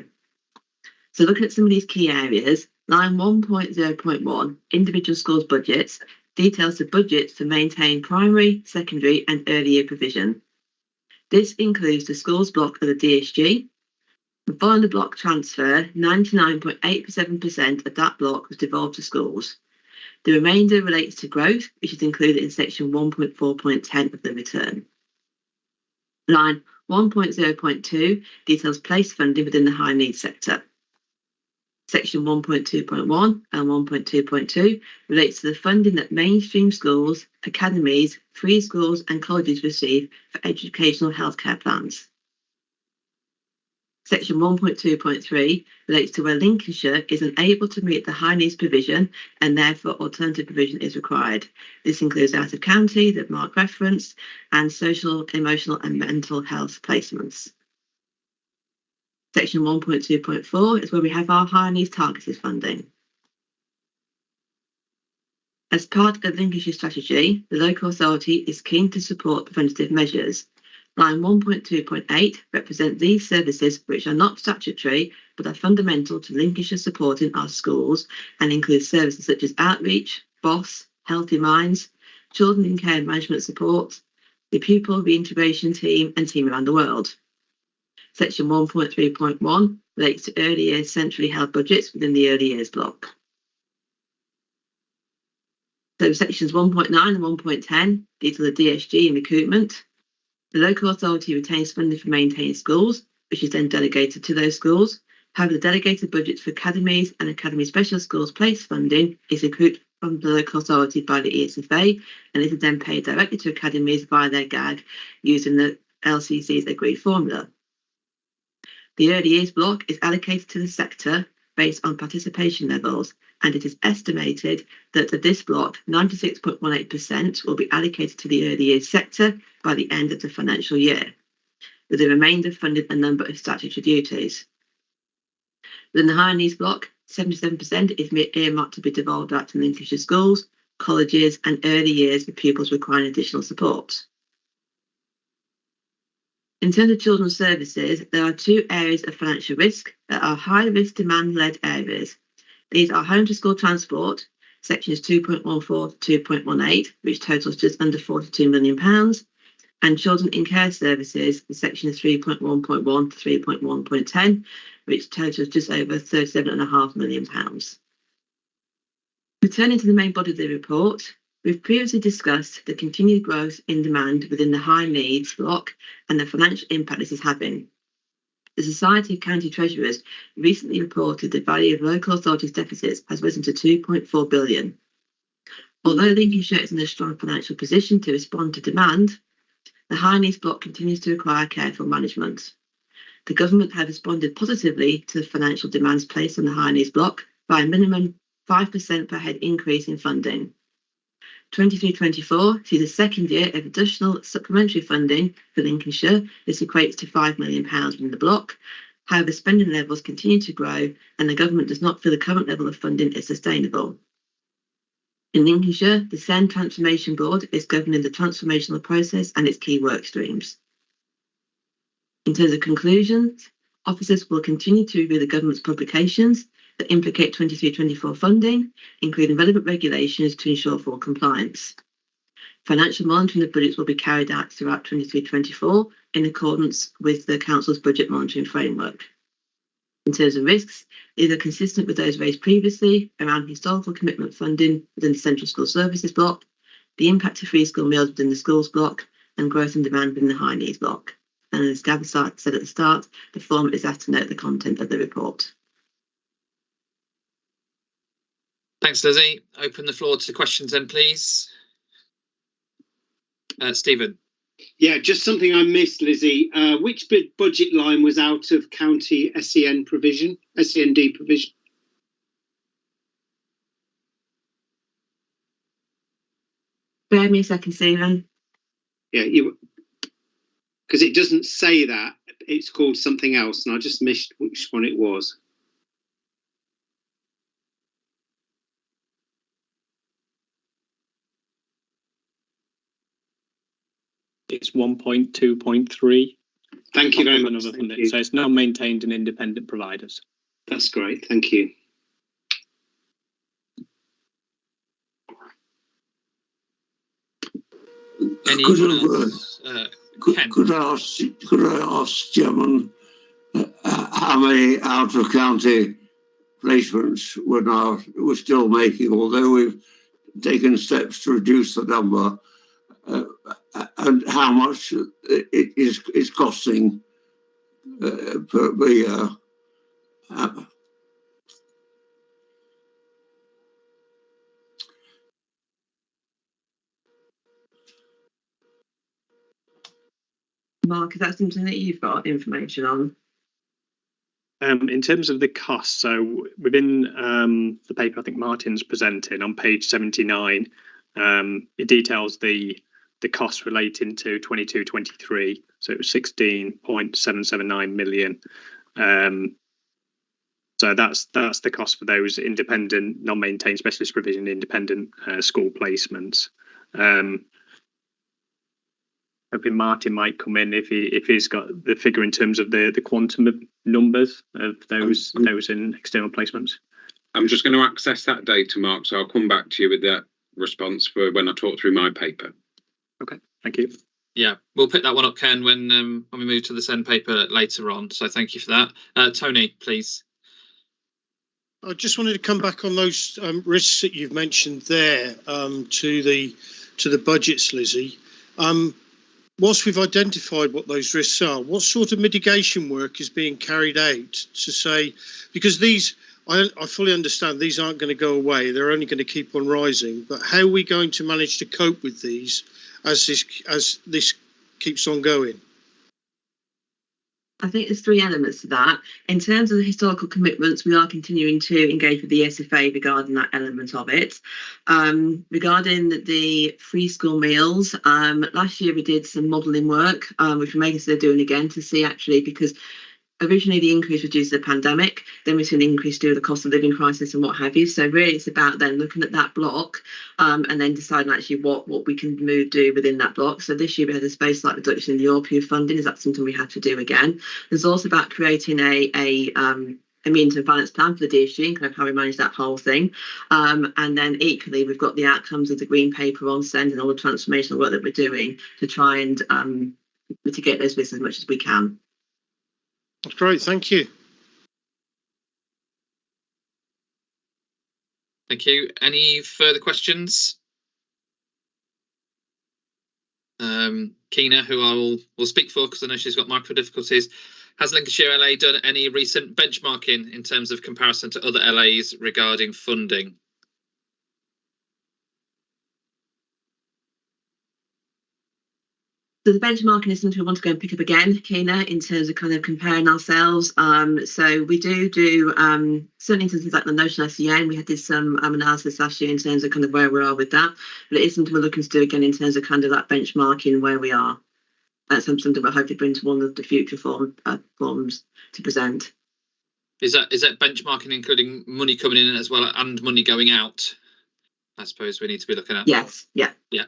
So looking at some of these key areas, line 1.0.1, individual schools budgets, details the budgets to maintain primary, secondary and early year provision. This includes the schools block of the DSG. And following the block transfer, 99.87% of that block was devolved to schools. The remainder relates to growth, which is included in section 1.4.10 of the return. Line 1.0.2 details place funding within the high needs sector. Section 1.2.1 and 1.2.2 relates to the funding that mainstream schools, academies, free schools and colleges receive for educational healthcare plans. Section 1.2.3 relates to where Lincolnshire is unable to meet the high needs provision and therefore alternative provision is required. This includes out of county that Mark referenced and social, emotional and mental health placements. Section 1.2.4 is where we have our high needs targeted funding. As part of Lincolnshire strategy, the local authority is keen to support preventative measures. Line 1.2.8 represent these services which are not statutory but are fundamental to Lincolnshire supporting our schools and include services such as outreach, BOSS, Healthy Minds, Children in Care Management Support, the Pupil Reintegration Team and Team Around the World. Section 1.3.1 relates to early years centrally held budgets within the early years block. So sections 1.9 and 1.10 detail the DSG and recruitment. The local authority retains funding for maintaining schools, which is then delegated to those schools. However, the delegated budgets for academies and academy special schools place funding is accrued from the local authority by the ESFA, and it is then paid directly to academies via their GAG using the LCC's agreed formula. The early years block is allocated to the sector based on participation levels, and it is estimated that of this block, 96.18% will be allocated to the early years sector by the end of the financial year, with the remainder funding a number of statutory duties. Within the higher needs block, 77% is earmarked to be devolved out to Lincolnshire schools, colleges and early years for pupils requiring additional support. In terms of children's services, there are two areas of financial risk that are high-risk demand-led areas. These are home to school transport, sections 2.14 to 2.18, which totals just under £42 million, and children in care services, the section 3.1.1 to 3.1.10, which totals just over £37.5 million. Returning to the main body of the report, we've previously discussed the continued growth in demand within the high needs block and the financial impact this is having. The Society of County Treasurers recently reported the value of local authorities' deficits has risen to £2.4 billion. Although Lincolnshire is in a strong financial position to respond to demand, the high needs block continues to require careful management. The government has responded positively to the financial demands placed on the high needs block by a minimum 5% per head increase in funding. 23-24 sees the second year of additional supplementary funding for Lincolnshire. This equates to £5 million from the block. However, spending levels continue to grow and the government does not feel the current level of funding is sustainable. In Lincolnshire, the SEND Transformation Board is governing the transformational process and its key work streams. In terms of conclusions, officers will continue to review the government's publications that implicate 23-24 funding, including relevant regulations to ensure full compliance. Financial monitoring of budgets will be carried out throughout 23-24 in accordance with the Council's budget monitoring framework. In terms of risks, these are consistent with those raised previously around historical commitment funding within the Central School Services block, the impact of free school meals within the schools block, and growth in demand within the high needs block. And as Gavin said at the start, the forum is asked to note the content of the report. Thanks, Lizzie. Open the floor to questions then, please. Stephen. Yeah, just something I missed, Lizzie. Which budget line was out of county SEND provision? Bear me a second, Stephen. Yeah, you. because it doesn't say that. It's called something else, and I just missed which one it was. It's 1.2.3. Thank you very much. Another Thank funding. you. So it's now maintained and independent providers. That's great. Thank you. Could I ask, Chairman, how many out-of-county placements we're still making, although we've taken steps to reduce the number, and how much it is costing per year? Mark, is that something that you've got information on? In terms of the cost, so within the paper I think Martin's presenting on page 79, it details the cost relating to 22-23. So it was 16.779 million. So that's the cost for those independent, non-maintained specialist provision independent school placements. Hoping Martin might come in if he's got the figure in terms of the quantum of numbers of those in external placements. I'm just going to access that data, Mark, so I'll come back to you with that response for when I talk through my paper. Okay, thank you. Yeah, we'll pick that one up, Ken, when we move to the SEND paper later on. So thank you for that. Tony, please. I just wanted to come back on those risks that you've mentioned there to the budgets, Lizzie. Whilst we've identified what those risks are, what sort of mitigation work is being carried out to say, because these, I fully understand these aren't going to go away, they're only going to keep on rising, but how are we going to manage to cope with these as this keeps on going? I think there's three elements to that. In terms of the historical commitments, we are continuing to engage with the SFA regarding that element of it. Regarding the free school meals, last year we did some modelling work, which we're making they're doing again to see actually, because originally the increase was due to the pandemic, then we've seen an increase due to the cost of living crisis and what have you. So really it's about then looking at that block and then deciding actually what we can do within that block. So this year we had a space slight reduction in the ORPU funding. Is that something we have to do again? There's also about creating a medium-term finance plan for the DSG and kind of how we manage that whole thing. And then equally, we've got the outcomes of the green paper on SEND and all the transformational work that we're doing to try and mitigate those risks as much as we can. That's great, thank you. Thank you. Any further questions? Keena, who I will speak for because I know she's got micro difficulties. Has Lincolnshire LA done any recent benchmarking in terms of comparison to other LAs regarding funding? So the benchmarking is something we want to go and pick up again, Keena, in terms of kind of comparing ourselves. So we do certainly in terms of like the notional SEN, we did some analysis last year in terms of kind of where we are with that. But it is something we're looking to do again in terms of kind of that benchmarking where we are. That's something we'll hopefully bring to one of the future forums to present. Is that benchmarking including money coming in as well and money going out? I suppose we need to be looking at. Yes, yeah. Yeah,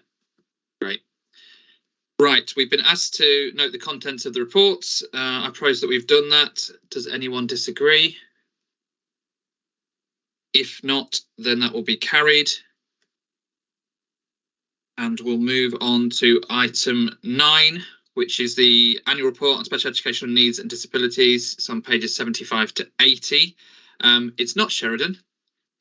great. Right, we've been asked to note the contents of the reports. I propose that we've done that. Does anyone disagree? If not, then that will be carried. And we'll move on to item 9, which is the annual report on special educational needs and disabilities. It's on pages 75 to 80. It's not Sheridan.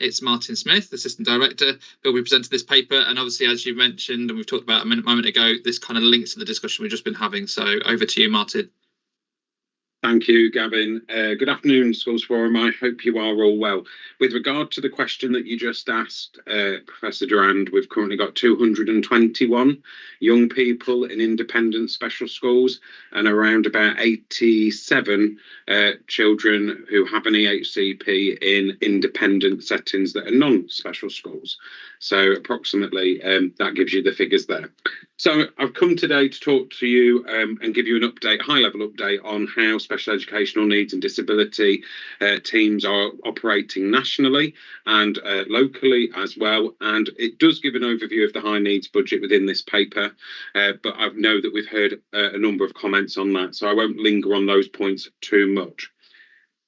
It's Martin Smith, Assistant Director, who will be presenting this paper. And obviously, as you mentioned, and we've talked about a moment ago, this kind of links to the discussion we've just been having. So over to you, Martin. Thank you, Gavin. Good afternoon, Schools Forum. I hope you are all well. With regard to the question that you just asked, Professor Durand, we've currently got 221 young people in independent special schools and around about 87 children who have an EHCP in independent settings that are non-special schools. So approximately that gives you the figures there. So I've come today to talk to you and give you an update, high-level update on how special educational needs and disability teams are operating nationally and locally as well. And it does give an overview of the high needs budget within this paper, but I know that we've heard a number of comments on that, so I won't linger on those points too much.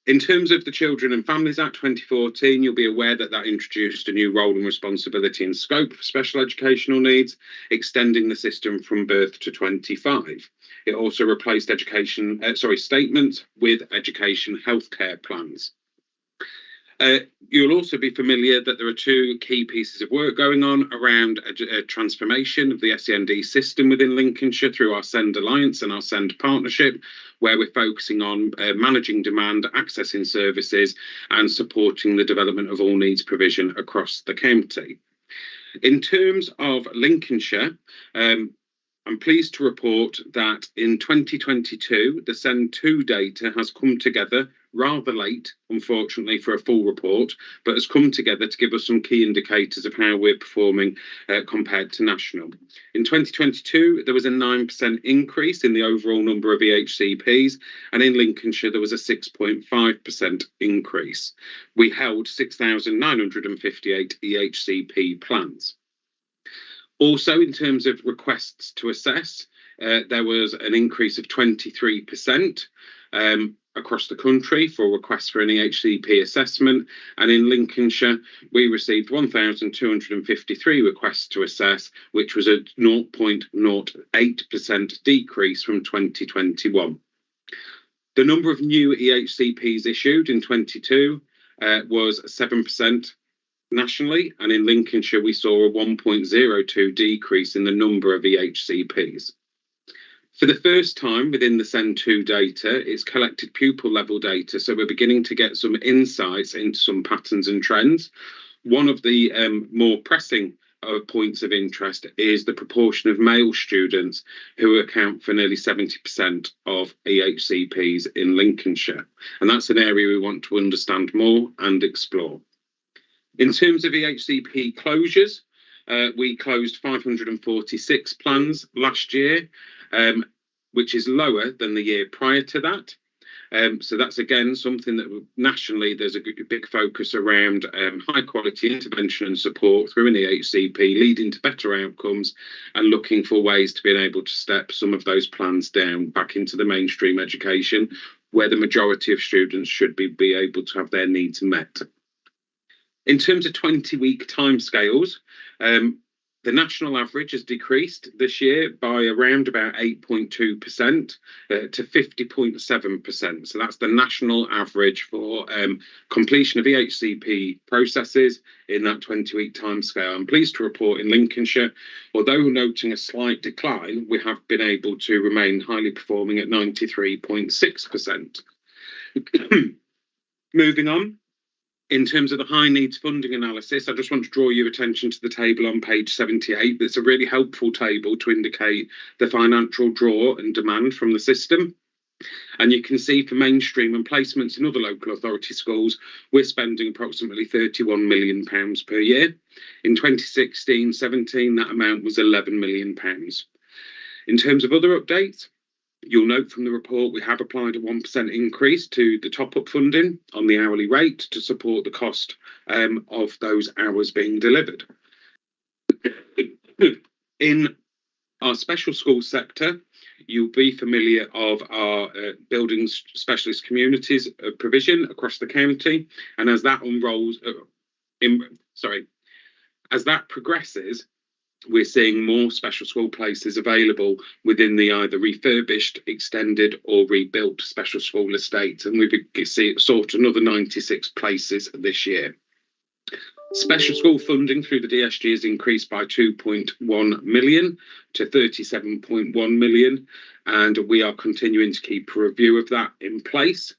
In terms of the Children and Families Act 2014, you'll be aware that that introduced a new role and responsibility and scope for special educational needs, extending the system from birth to 25. It also replaced statements with education healthcare plans. You'll also be familiar that there are two key pieces of work going on around a transformation of the SEND system within Lincolnshire through our SEND Alliance and our SEND partnership, where we're focusing on managing demand, accessing services and supporting the development of all needs provision across the county. In terms of Lincolnshire, I'm pleased to report that in 2022, the SEND2 data has come together rather late, unfortunately, for a full report, but has come together to give us some key indicators of how we're performing compared to national. In 2022, there was a 9% increase in the overall number of EHCPs, and in Lincolnshire, there was a 6.5% increase. We held 6,958 EHCP plans. Also, in terms of requests to assess, there was an increase of 23% across the country for requests for an EHCP assessment. And in Lincolnshire, we received 1,253 requests to assess, which was a 0.08% decrease from 2021. The number of new EHCPs issued in 22 was 7%. Nationally, and in Lincolnshire, we saw a 1.02 decrease in the number of EHCPs. For the first time within the SEND2 data, it's collected pupil level data, so we're beginning to get some insights into some patterns and trends. One of the more pressing points of interest is the proportion of male students who account for nearly 70% of EHCPs in Lincolnshire, and that's an area we want to understand more and explore. In terms of EHCP closures, we closed 546 plans last year, which is lower than the year prior to that. So that's, again, something that nationally there's a big focus around high quality intervention and support through an EHCP, leading to better outcomes and looking for ways to be able to step some of those plans down back into the mainstream education, where the majority of students should be able to have their needs met. In terms of 20-week timescales, the national average has decreased this year by around about 8.2% to 50.7%. So that's the national average for completion of EHCP processes in that 20-week timescale. I'm pleased to report in Lincolnshire, although noting a slight decline, we have been able to remain highly performing at 93.6%. Moving on. In terms of the high needs funding analysis, I just want to draw your attention to the table on page 78. It's a really helpful table to indicate the financial draw and demand from the system. And you can see for mainstream and placements in other local authority schools, we're spending approximately £31 million per year. In 2016-17, that amount was £11 million. In terms of other updates, you'll note from the report we have applied a 1% increase to the top-up funding on the hourly rate to support the cost of those hours being delivered. In our special school sector, you'll be familiar of our building specialist communities provision across the county, and as that as that progresses, we're seeing more special school places available within the either refurbished, extended or rebuilt special school estate, and we've sought another 96 places this year. Special school funding through the DSG has increased by 2.1 million to 37.1 million, and we are continuing to keep a review of that in place.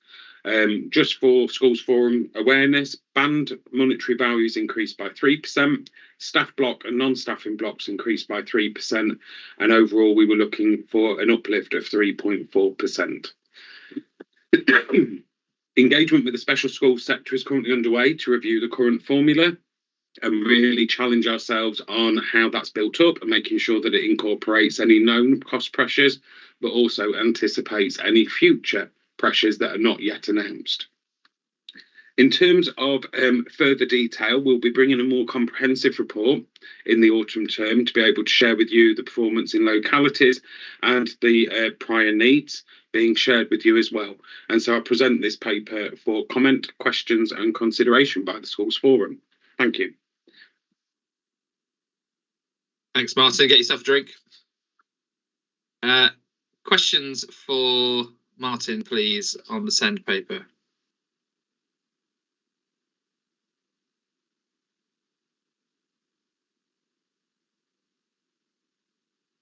Just for Schools Forum awareness, band monetary values increased by 3%, staff block and non-staffing blocks increased by 3%, and overall we were looking for an uplift of 3.4%. Engagement with the special school sector is currently underway to review the current formula and really challenge ourselves on how that's built up and making sure that it incorporates any known cost pressures, but also anticipates any future pressures that are not yet announced. In terms of further detail, we'll be bringing a more comprehensive report in the autumn term to be able to share with you the performance in localities and the prior needs being shared with you as well. And so I present this paper for comment, questions and consideration by the Schools Forum. Thank you. Thanks, Martin. Get yourself a drink. Questions for Martin, please, on the SEND paper.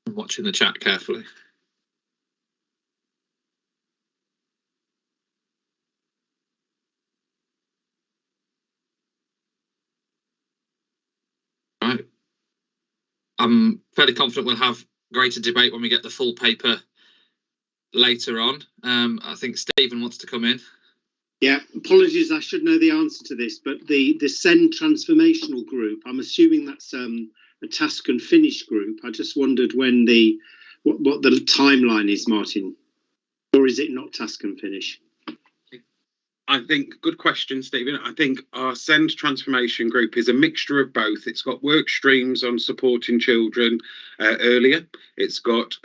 I'm watching the chat carefully. Right. I'm fairly confident we'll have greater debate when we get the full paper later on. I think Stephen wants to come in. Yeah, apologies, I should know the answer to this, but the SEND transformational group, I'm assuming that's a task and finish group. I just wondered when what the timeline is, Martin, or is it not task and finish? I think, good question, Stephen. I think our SEND transformation group is a mixture of both. It's got work streams on supporting children earlier. It's got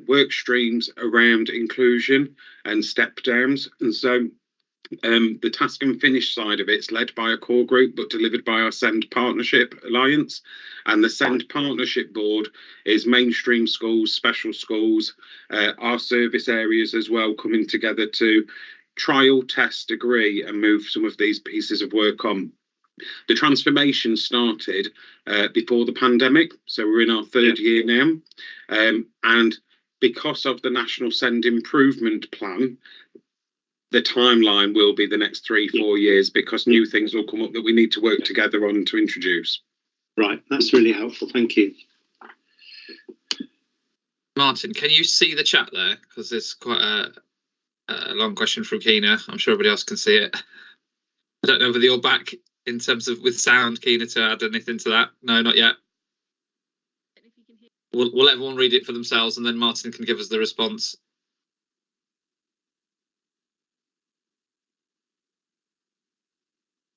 work streams around inclusion and step downs. And so the task and finish side of it's led by a core group, but delivered by our SEND Partnership Alliance. And the SEND Partnership Board is mainstream schools, special schools, our service areas as well, coming together to trial, test, agree and move some of these pieces of work on. The transformation started before the pandemic, so we're in our third year now, and because of the National SEND Improvement Plan, the timeline will be the next 3-4 years, because new things will come up that we need to work together on to introduce. Right, that's really helpful, thank you. Martin, can you see the chat there? Because there's quite a long question from Keena. I'm sure everybody else can see it. I don't know whether you're back in terms of with sound, Keena, to add anything to that. No, not yet. We'll let everyone read it for themselves and then Martin can give us the response.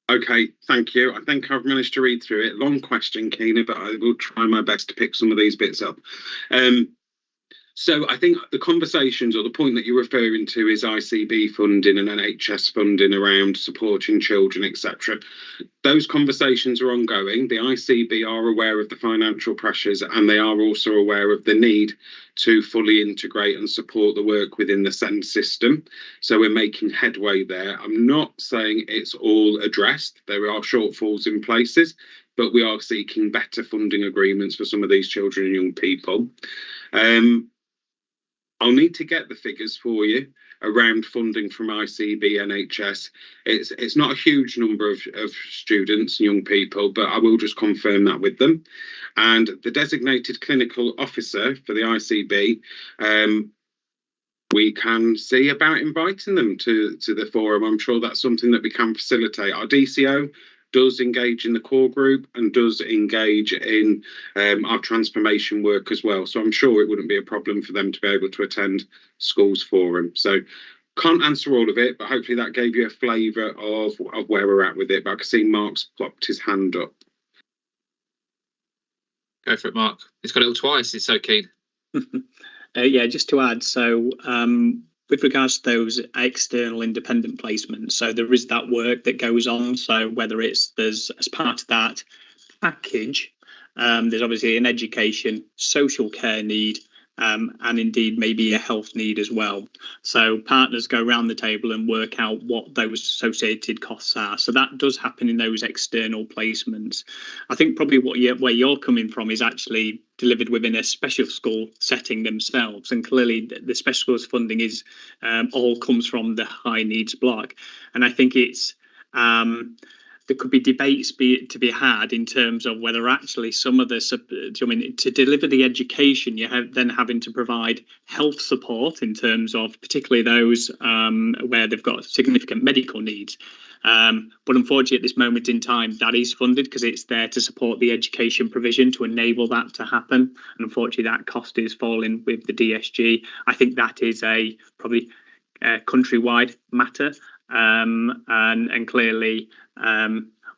Okay, thank you. I think I've managed to read through it. Long question, Keena, but I will try my best to pick some of these bits up. So I think the conversations, or the point that you're referring to, is ICB funding and NHS funding around supporting children, etc. Those conversations are ongoing. The ICB are aware of the financial pressures and they are also aware of the need to fully integrate and support the work within the SEND system. So we're making headway there. I'm not saying it's all addressed. There are shortfalls in places, but we are seeking better funding agreements for some of these children and young people. I'll need to get the figures for you around funding from ICB, NHS. It's not a huge number of students and young people, but I will just confirm that with them. And the designated clinical officer for the ICB, we can see about inviting them to the forum. I'm sure that's something that we can facilitate. Our DCO does engage in the core group and does engage in our transformation work as well. So I'm sure it wouldn't be a problem for them to be able to attend Schools Forum. So can't answer all of it, but hopefully that gave you a flavour of where we're at with it. But I can see Mark's plopped his hand up. Go for it, Mark. He's got it all twice. He's so keen. Yeah, just to add, so with regards to those external independent placements, so there is that work that goes on. So whether there's as part of that package, there's obviously an education, social care need, and indeed maybe a health need as well. So partners go around the table and work out what those associated costs are. So that does happen in those external placements. I think probably where you're coming from is actually delivered within a special school setting themselves, and clearly the special schools funding is all comes from the high needs block. And I think it's there could be debates to be had in terms of whether actually some of the, to deliver the education, you have then having to provide health support in terms of particularly those where they've got significant medical needs. But unfortunately, at this moment in time, that is funded because it's there to support the education provision to enable that to happen. And unfortunately, that cost is falling with the DSG. I think that is probably a countrywide matter. And clearly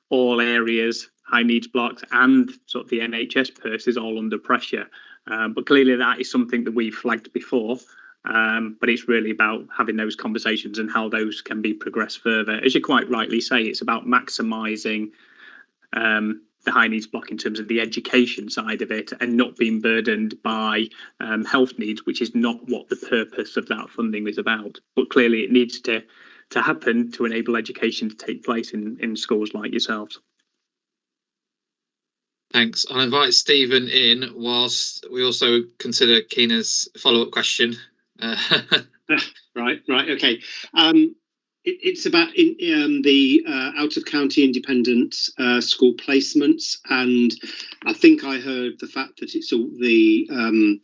all areas, high needs blocks and sort of the NHS purse is all under pressure. But clearly that is something that we flagged before. But it's really about having those conversations and how those can be progressed further. As you quite rightly say, it's about maximising the high needs block in terms of the education side of it and not being burdened by health needs, which is not what the purpose of that funding is about. But clearly it needs to happen to enable education to take place in schools like yourselves. Thanks. I'll invite Stephen in whilst we also consider Keena's follow-up question. Right, okay. It's about the out-of-county independent school placements, and I think I heard the fact that it's the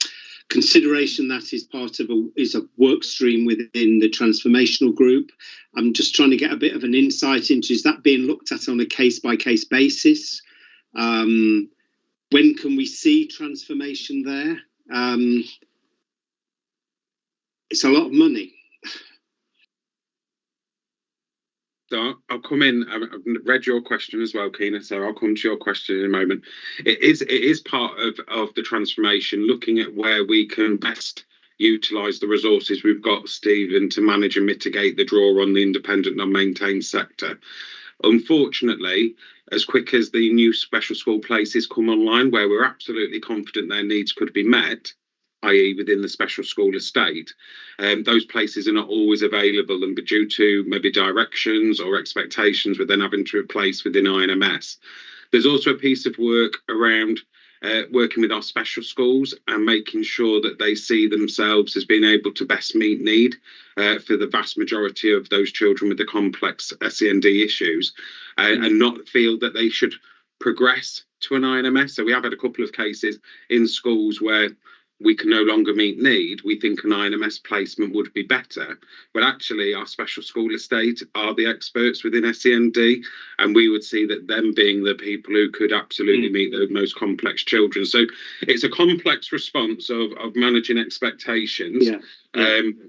consideration that is part of a work stream within the transformational group. I'm just trying to get a bit of an insight into, is that being looked at on a case-by-case basis? When can we see transformation there? It's a lot of money. So I'll come in. I've read your question as well, Keena, so I'll come to your question in a moment. It is part of the transformation, looking at where we can best utilise the resources we've got, Stephen, to manage and mitigate the draw on the independent non-maintained sector. Unfortunately, as quick as the new special school places come online, where we're absolutely confident their needs could be met, i.e. within the special school estate, those places are not always available, and due to maybe directions or expectations, we're then having to replace within INMS. There's also a piece of work around working with our special schools and making sure that they see themselves as being able to best meet need for the vast majority of those children with the complex SEND issues, and not feel that they should progress to an INMS. So we have had a couple of cases in schools where we can no longer meet need. We think an INMS placement would be better, but actually our special school estate are the experts within SEND, and we would see that them being the people who could absolutely meet the most complex children. So it's a complex response of managing expectations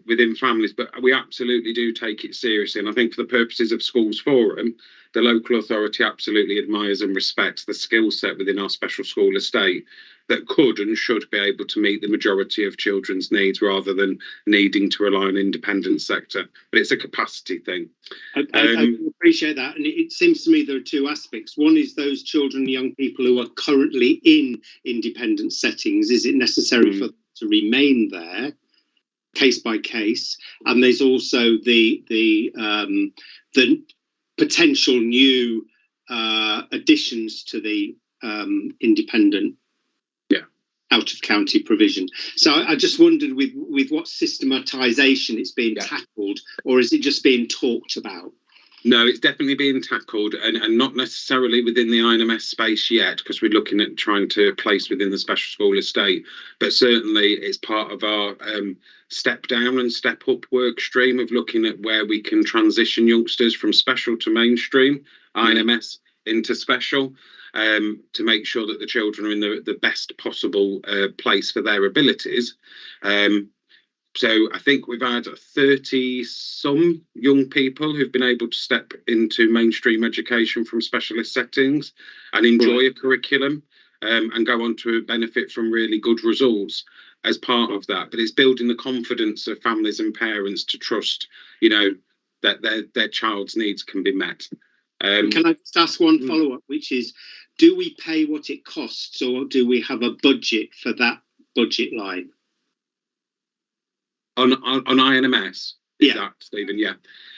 within families, but we absolutely do take it seriously. And I think for the purposes of Schools Forum, the local authority absolutely admires and respects the skill set within our special school estate that could and should be able to meet the majority of children's needs rather than needing to rely on independent sector. But it's a capacity thing. I appreciate that. And it seems to me there are two aspects. One is those children and young people who are currently in independent settings. Is it necessary for them to remain there, case by case? And there's also the potential new additions to the independent out-of-county provision. So I just wondered with what systematisation it's being tackled, or is it just being talked about? No, it's definitely being tackled, and not necessarily within the INMS space yet, because we're looking at trying to place within the special school estate. But certainly it's part of our step down and step up work stream of looking at where we can transition youngsters from special to mainstream, INMS into special, to make sure that the children are in the best possible place for their abilities. So I think we've had 30 some young people who've been able to step into mainstream education from specialist settings and enjoy a curriculum and go on to benefit from really good results as part of that. But it's building the confidence of families and parents to trust, that their child's needs can be met. Can I just ask one follow-up, which is, do we pay what it costs, or do we have a budget for that budget line? On INMS? That, Stephen? Yeah.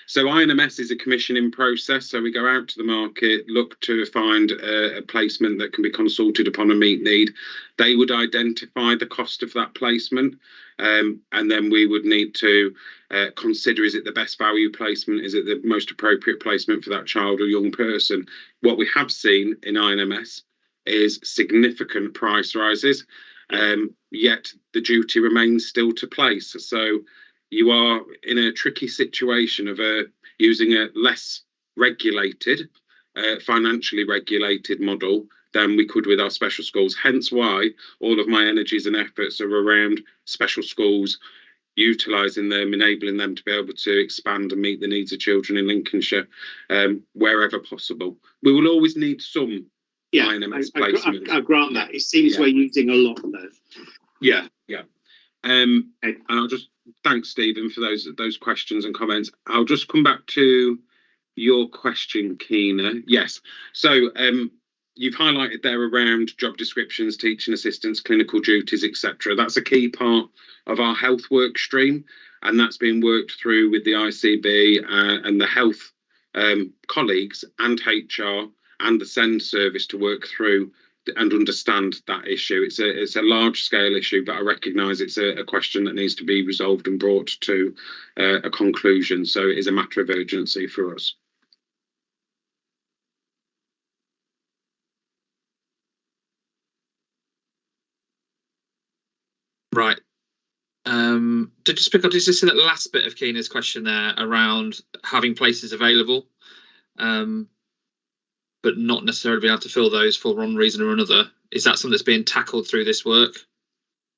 So INMS is a commissioning process. So we go out to the market, look to find a placement that can be consulted upon and meet need. They would identify the cost of that placement, and then we would need to consider, is it the best value placement? Is it the most appropriate placement for that child or young person? What we have seen in INMS is significant price rises, yet the duty remains still to place. So you are in a tricky situation of using a less regulated, financially regulated model than we could with our special schools. Hence why all of my energies and efforts are around special schools, utilising them, enabling them to be able to expand and meet the needs of children in Lincolnshire wherever possible. We will always need some INMS placements. I grant that. It seems we're using a lot of those. Yeah. And I'll just thanks Stephen for those questions and comments. I'll just come back to your question, Keena. Yes. So you've highlighted there around job descriptions, teaching assistants, clinical duties, etc. That's a key part of our health work stream, and that's been worked through with the ICB and the health colleagues and HR and the SEND service to work through and understand that issue. It's a large scale issue, but I recognise it's a question that needs to be resolved and brought to a conclusion. So it is a matter of urgency for us. Right. Just pick up just that last bit of Keena's question there around having places available, but not necessarily being able to fill those for one reason or another. Is that something that's being tackled through this work?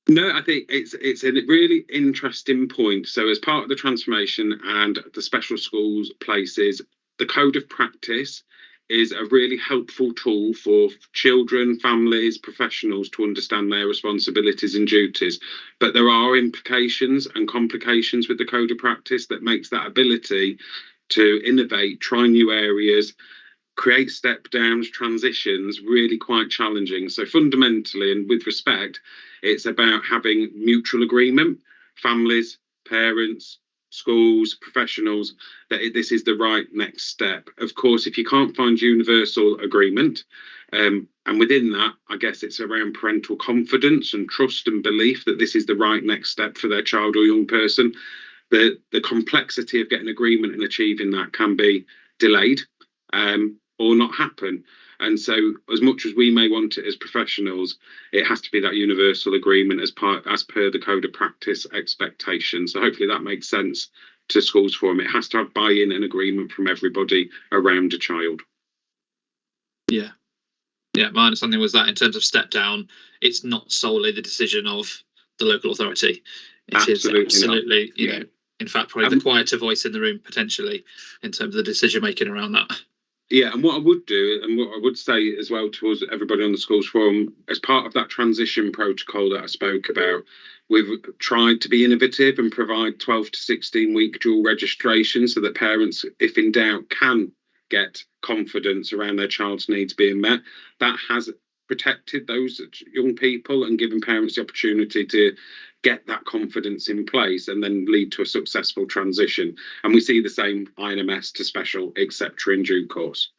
No, I think it's a really interesting point. So as part of the transformation and the special schools places, the code of practice is a really helpful tool for children, families, professionals to understand their responsibilities and duties. But there are implications and complications with the code of practice that makes that ability to innovate, try new areas, create step downs, transitions really quite challenging. So fundamentally, and with respect, it's about having mutual agreement, families, parents, schools, professionals, that this is the right next step. Of course, if you can't find universal agreement, and within that, I guess it's around parental confidence and trust and belief that this is the right next step for their child or young person, the complexity of getting agreement and achieving that can be delayed or not happen. And so as much as we may want it as professionals, it has to be that universal agreement as per the code of practice expectations. So hopefully that makes sense to Schools Forum. It has to have buy-in and agreement from everybody around a child. Yeah, my understanding was that in terms of step down, it's not solely the decision of the local authority. It is absolutely, you know, in fact, probably the quieter voice in the room potentially in terms of the decision making around that. Yeah, and what I would do, and what I would say as well towards everybody on the Schools Forum, as part of that transition protocol that I spoke about, we've tried to be innovative and provide 12 to 16 week dual registration so that parents, if in doubt, can get confidence around their child's needs being met. That has protected those young people and given parents the opportunity to get that confidence in place and then lead to a successful transition. And we see the same INMS to special, etc. in due course.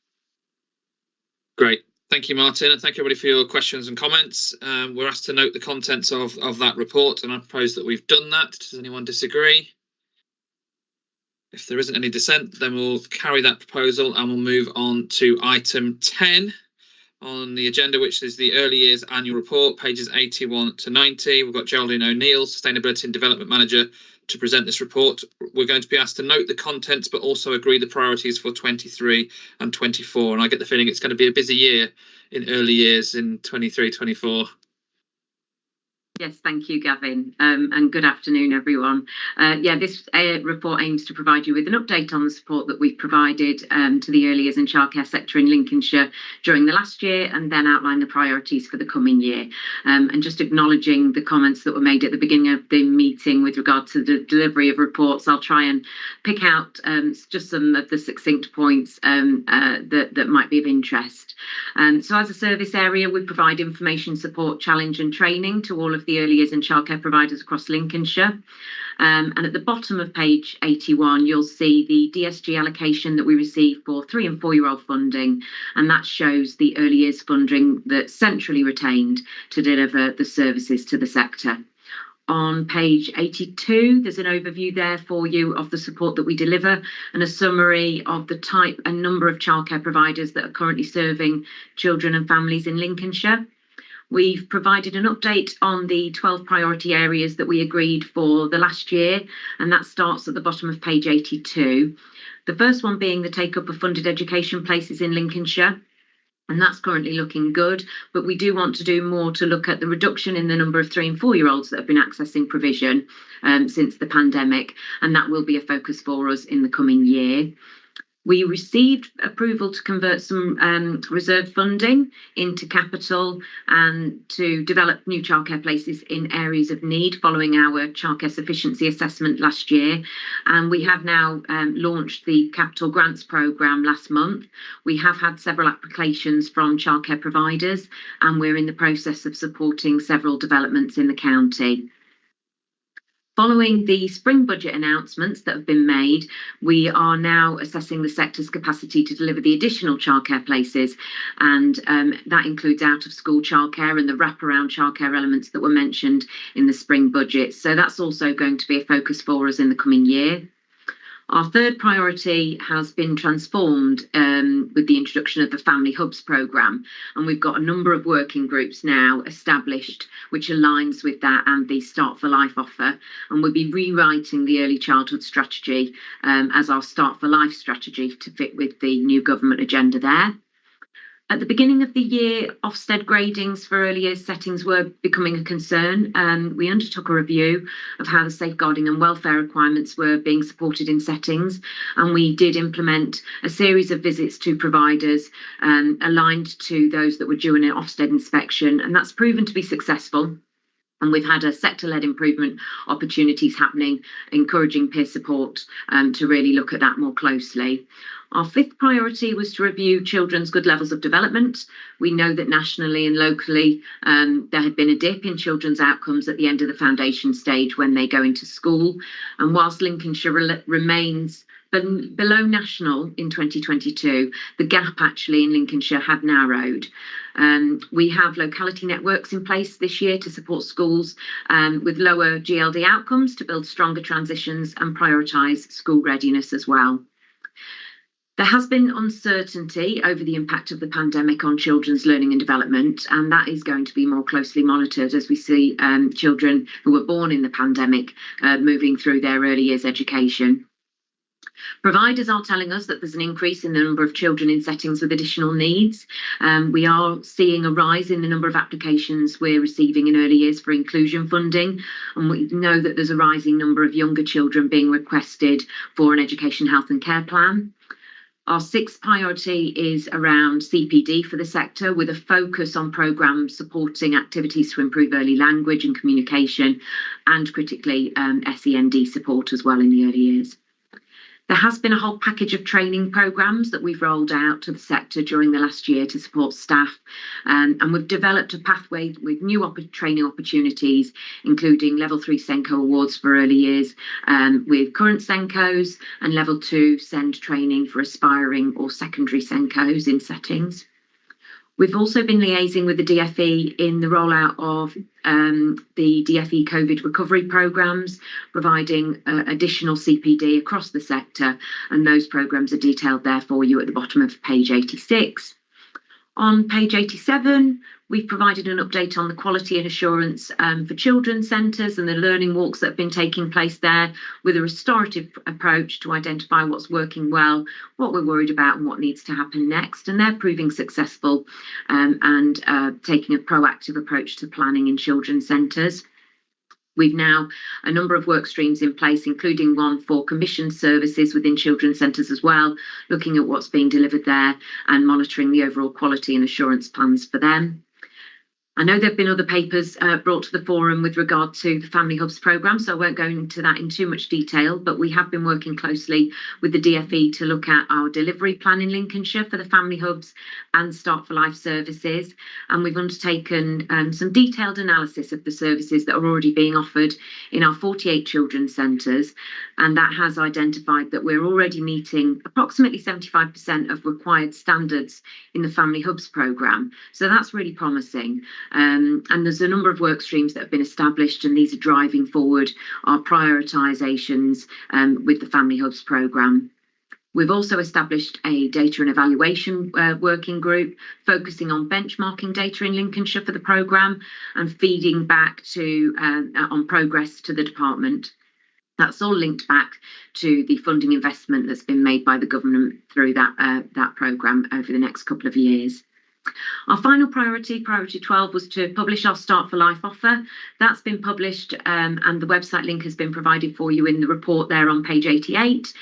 Great. Thank you, Martin, and thank you everybody for your questions and comments. We're asked to note the contents of that report, and I propose that we've done that. Does anyone disagree? If there isn't any dissent, then we'll carry that proposal and we'll move on to item 10 on the agenda, which is the Early Years Annual Report, pages 81 to 90. We've got Geraldine O'Neill, Sustainability and Development Manager, to present this report. We're going to be asked to note the contents, but also agree the priorities for 23 and 24. And I get the feeling it's going to be a busy year in early years in 23-24. Yes, thank you, Gavin, and good afternoon, everyone. This report aims to provide you with an update on the support that we've provided to the early years and childcare sector in Lincolnshire during the last year, and then outline the priorities for the coming year. And just acknowledging the comments that were made at the beginning of the meeting with regard to the delivery of reports, I'll try and pick out just some of the succinct points that might be of interest. So as a service area, we provide information, support, challenge and training to all of the early years and childcare providers across Lincolnshire. And at the bottom of page 81, you'll see the DSG allocation that we receive for 3 and 4 year old funding. And that shows the early years funding that's centrally retained to deliver the services to the sector. on page 82. There's an overview there for you of the support that we deliver and a summary of the type and number of childcare providers that are currently serving children and families in Lincolnshire. We've provided an update on the 12 priority areas that we agreed for the last year, and that starts at the bottom of page 82. The first one being the take-up of funded education places in Lincolnshire, and that's currently looking good, but we do want to do more to look at the reduction in the number of 3 and 4-year-olds that have been accessing provision since the pandemic, and that will be a focus for us in the coming year. We received approval to convert some reserve funding into capital and to develop new childcare places in areas of need following our childcare sufficiency assessment last year. And we have now launched the capital grants programme last month. We have had several applications from childcare providers, and we're in the process of supporting several developments in the county. Following the spring budget announcements that have been made, we are now assessing the sector's capacity to deliver the additional childcare places, and that includes out-of-school childcare and the wraparound childcare elements that were mentioned in the spring budget. So that's also going to be a focus for us in the coming year. Our third priority has been transformed with the introduction of the Family Hubs programme, and we've got a number of working groups now established which aligns with that and the Start for Life offer, and we'll be rewriting the early childhood strategy as our Start for Life strategy to fit with the new government agenda there. At the beginning of the year, Ofsted gradings for early years settings were becoming a concern. We undertook a review of how the safeguarding and welfare requirements were being supported in settings, and we did implement a series of visits to providers aligned to those that were due an Ofsted inspection, and that's proven to be successful. And we've had a sector-led improvement opportunities happening, encouraging peer support to really look at that more closely. Our fifth priority was to review children's good levels of development. We know that nationally and locally there had been a dip in children's outcomes at the end of the foundation stage when they go into school. And whilst Lincolnshire remains below national in 2022, the gap actually in Lincolnshire had narrowed. We have locality networks in place this year to support schools with lower GLD outcomes to build stronger transitions and prioritise school readiness as well. There has been uncertainty over the impact of the pandemic on children's learning and development, and that is going to be more closely monitored as we see children who were born in the pandemic moving through their early years education. Providers are telling us that there's an increase in the number of children in settings with additional needs. We are seeing a rise in the number of applications we're receiving in early years for inclusion funding, and we know that there's a rising number of younger children being requested for an education, health and care plan. Our sixth priority is around CPD for the sector, with a focus on programmes supporting activities to improve early language and communication, and critically SEND support as well in the early years. There has been a whole package of training programmes that we've rolled out to the sector during the last year to support staff, and we've developed a pathway with new training opportunities, including Level 3 SENCO awards for early years with current SENCOs, and Level 2 SEND training for aspiring or secondary SENCOs in settings. We've also been liaising with the DFE in the rollout of the DFE COVID recovery programmes, providing additional CPD across the sector, and those programmes are detailed there for you at the bottom of page 86. On page 87, we've provided an update on the quality and assurance for children's centres and the learning walks that have been taking place there, with a restorative approach to identify what's working well, what we're worried about and what needs to happen next. And they're proving successful and taking a proactive approach to planning in children's centres. We've now a number of work streams in place, including one for commissioned services within children's centres as well, looking at what's being delivered there and monitoring the overall quality and assurance plans for them. I know there have been other papers brought to the forum with regard to the Family Hubs programme, so I won't go into that in too much detail, but we have been working closely with the DFE to look at our delivery plan in Lincolnshire for the Family Hubs and Start for Life services, and we've undertaken some detailed analysis of the services that are already being offered in our 48 children's centres, and that has identified that we're already meeting approximately 75% of required standards in the Family Hubs programme, so that's really promising. And there's a number of work streams that have been established, and these are driving forward our prioritisations with the Family Hubs programme. We've also established a data and evaluation working group focusing on benchmarking data in Lincolnshire for the programme and feeding back to on progress to the department. That's all linked back to the funding investment that's been made by the government through that programme over the next couple of years. Our final priority 12, was to publish our Start for Life offer. That's been published and the website link has been provided for you in the report there on page 88.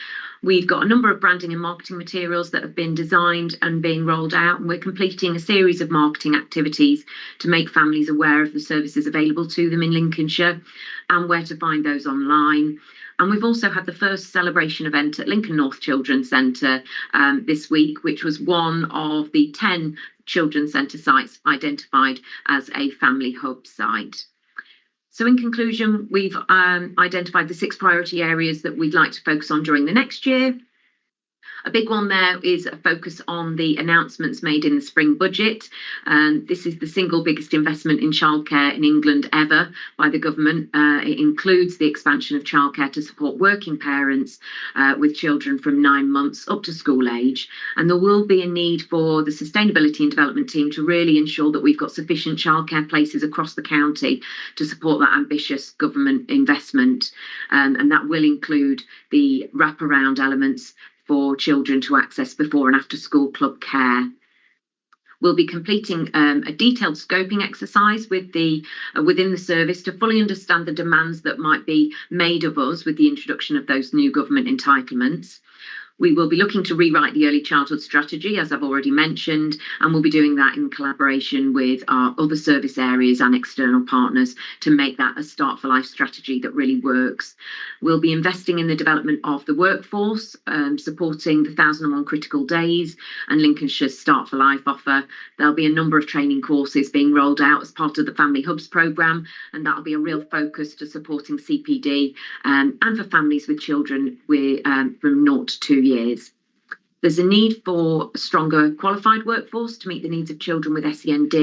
We've got a number of branding and marketing materials that have been designed and being rolled out, and we're completing a series of marketing activities to make families aware of the services available to them in Lincolnshire and where to find those online. And we've also had the first celebration event at Lincoln North Children's Centre this week, which was one of the 10 children's centre sites identified as a family hub site. So in conclusion, we've identified the 6 priority areas that we'd like to focus on during the next year. A big one there is a focus on the announcements made in the spring budget. This is the single biggest investment in childcare in England ever by the government. It includes the expansion of childcare to support working parents with children from 9 months up to school age. And there will be a need for the Sustainability and Development team to really ensure that we've got sufficient childcare places across the county to support that ambitious government investment. And that will include the wraparound elements for children to access before and after school club care. We'll be completing a detailed scoping exercise with within the service to fully understand the demands that might be made of us with the introduction of those new government entitlements. We will be looking to rewrite the early childhood strategy, as I've already mentioned, and we'll be doing that in collaboration with our other service areas and external partners to make that a Start for Life strategy that really works. We'll be investing in the development of the workforce, supporting the 1001 critical days and Lincolnshire's Start for Life offer. There'll be a number of training courses being rolled out as part of the Family Hubs programme, and that'll be a real focus to supporting CPD and for families with children from 0 to 2 years. There's a need for a stronger qualified workforce to meet the needs of children with SEND,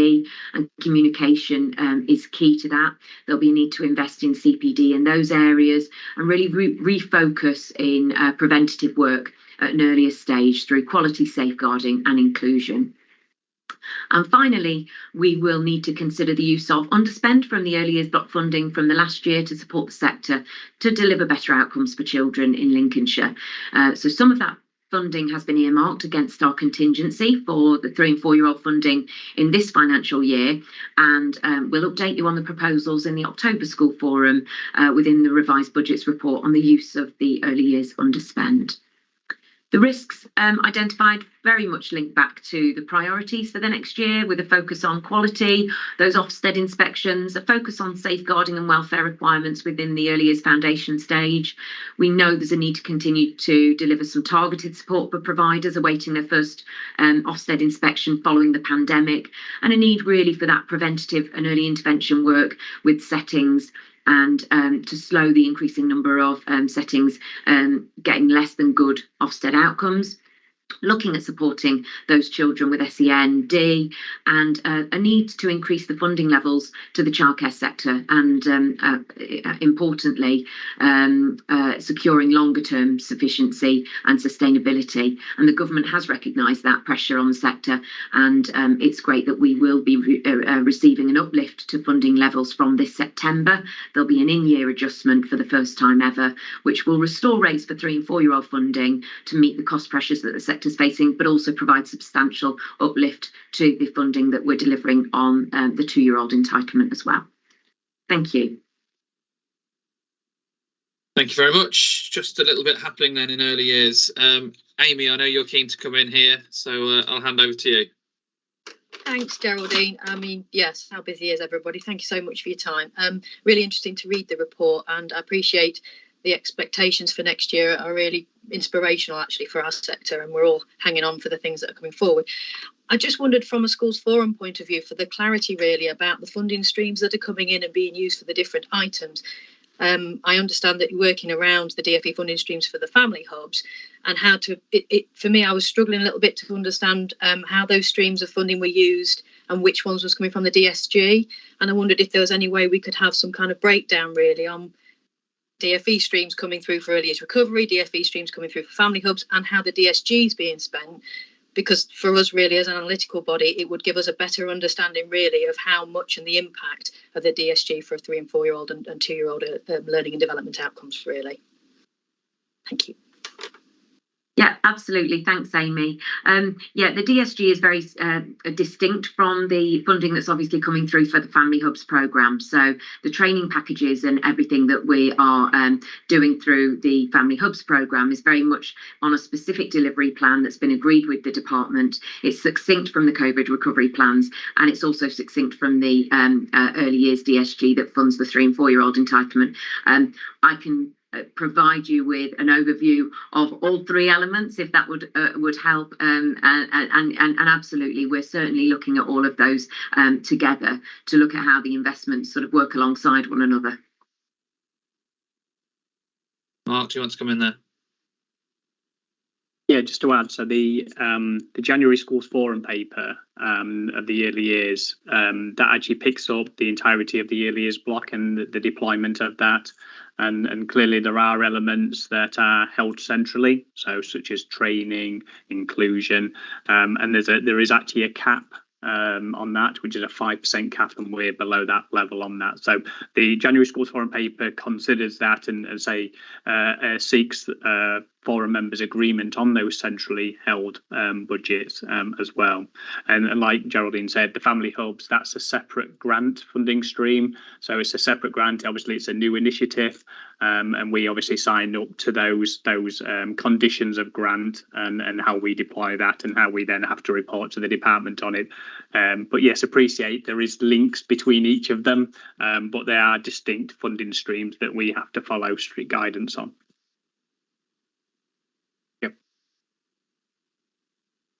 and communication is key to that. There'll be a need to invest in CPD in those areas and really refocus in preventative work at an earlier stage through quality safeguarding and inclusion. And finally, we will need to consider the use of underspend from the early years block funding from the last year to support the sector to deliver better outcomes for children in Lincolnshire. So some of that funding has been earmarked against our contingency for the 3 and 4 year old funding in this financial year, and we'll update you on the proposals in the October School Forum within the revised budgets report on the use of the early years underspend. The risks identified very much link back to the priorities for the next year, with a focus on quality, those Ofsted inspections, a focus on safeguarding and welfare requirements within the early years foundation stage. We know there's a need to continue to deliver some targeted support for providers awaiting their first Ofsted inspection following the pandemic, and a need really for that preventative and early intervention work with settings, and to slow the increasing number of settings getting less than good Ofsted outcomes. Looking at supporting those children with SEND, and a need to increase the funding levels to the childcare sector, and importantly securing longer term sufficiency and sustainability. And the government has recognised that pressure on the sector, and it's great that we will be receiving an uplift to funding levels from this September. There'll be an in-year adjustment for the first time ever, which will restore rates for 3 and 4 year old funding to meet the cost pressures that the sector is facing, but also provide substantial uplift to the funding that we're delivering on the 2 year old entitlement as well. Thank you. Thank you very much. Just a little bit happening then in early years. Amy, I know you're keen to come in here, so I'll hand over to you. Thanks, Geraldine. I mean, yes, how busy is everybody? Thank you so much for your time. Really interesting to read the report, and I appreciate the expectations for next year are really inspirational actually for our sector, and we're all hanging on for the things that are coming forward. I just wondered from a Schools Forum point of view for the clarity really about the funding streams that are coming in and being used for the different items. I understand that you're working around the DFE funding streams for the family hubs, and how to, for me, I was struggling a little bit to understand how those streams of funding were used and which ones was coming from the DSG. And I wondered if there was any way we could have some kind of breakdown really on DFE streams coming through for early years recovery, DFE streams coming through for family hubs, and how the DSG is being spent. Because for us really as an analytical body, it would give us a better understanding really of how much and the impact of the DSG for a 3 and 4 year old and 2 year old learning and development outcomes really. Thank you. Yeah, absolutely. Thanks, Amy. Yeah, the DSG is very distinct from the funding that's obviously coming through for the Family Hubs programme. So the training packages and everything that we are doing through the Family Hubs programme is very much on a specific delivery plan that's been agreed with the department. It's succinct from the COVID recovery plans, and it's also succinct from the early years DSG that funds the 3 and 4 year old entitlement. I can provide you with an overview of all three elements if that would help, and absolutely we're certainly looking at all of those together to look at how the investments sort of work alongside one another. Mark, do you want to come in there? Yeah, just to add, so the January Schools Forum paper of the early years, that actually picks up the entirety of the early years block and the deployment of that. And clearly there are elements that are held centrally, so such as training, inclusion, and there is actually a cap on that, which is a 5% cap, and we're below that level on that. So the January Schools Forum paper considers that and seeks forum members' agreement on those centrally held budgets as well. And like Geraldine said, the Family Hubs, that's a separate grant funding stream. So it's a separate grant. Obviously, it's a new initiative, and we obviously sign up to those conditions of grant and how we deploy that and how we then have to report to the department on it. But yes, appreciate there is links between each of them, but they are distinct funding streams that we have to follow strict guidance on.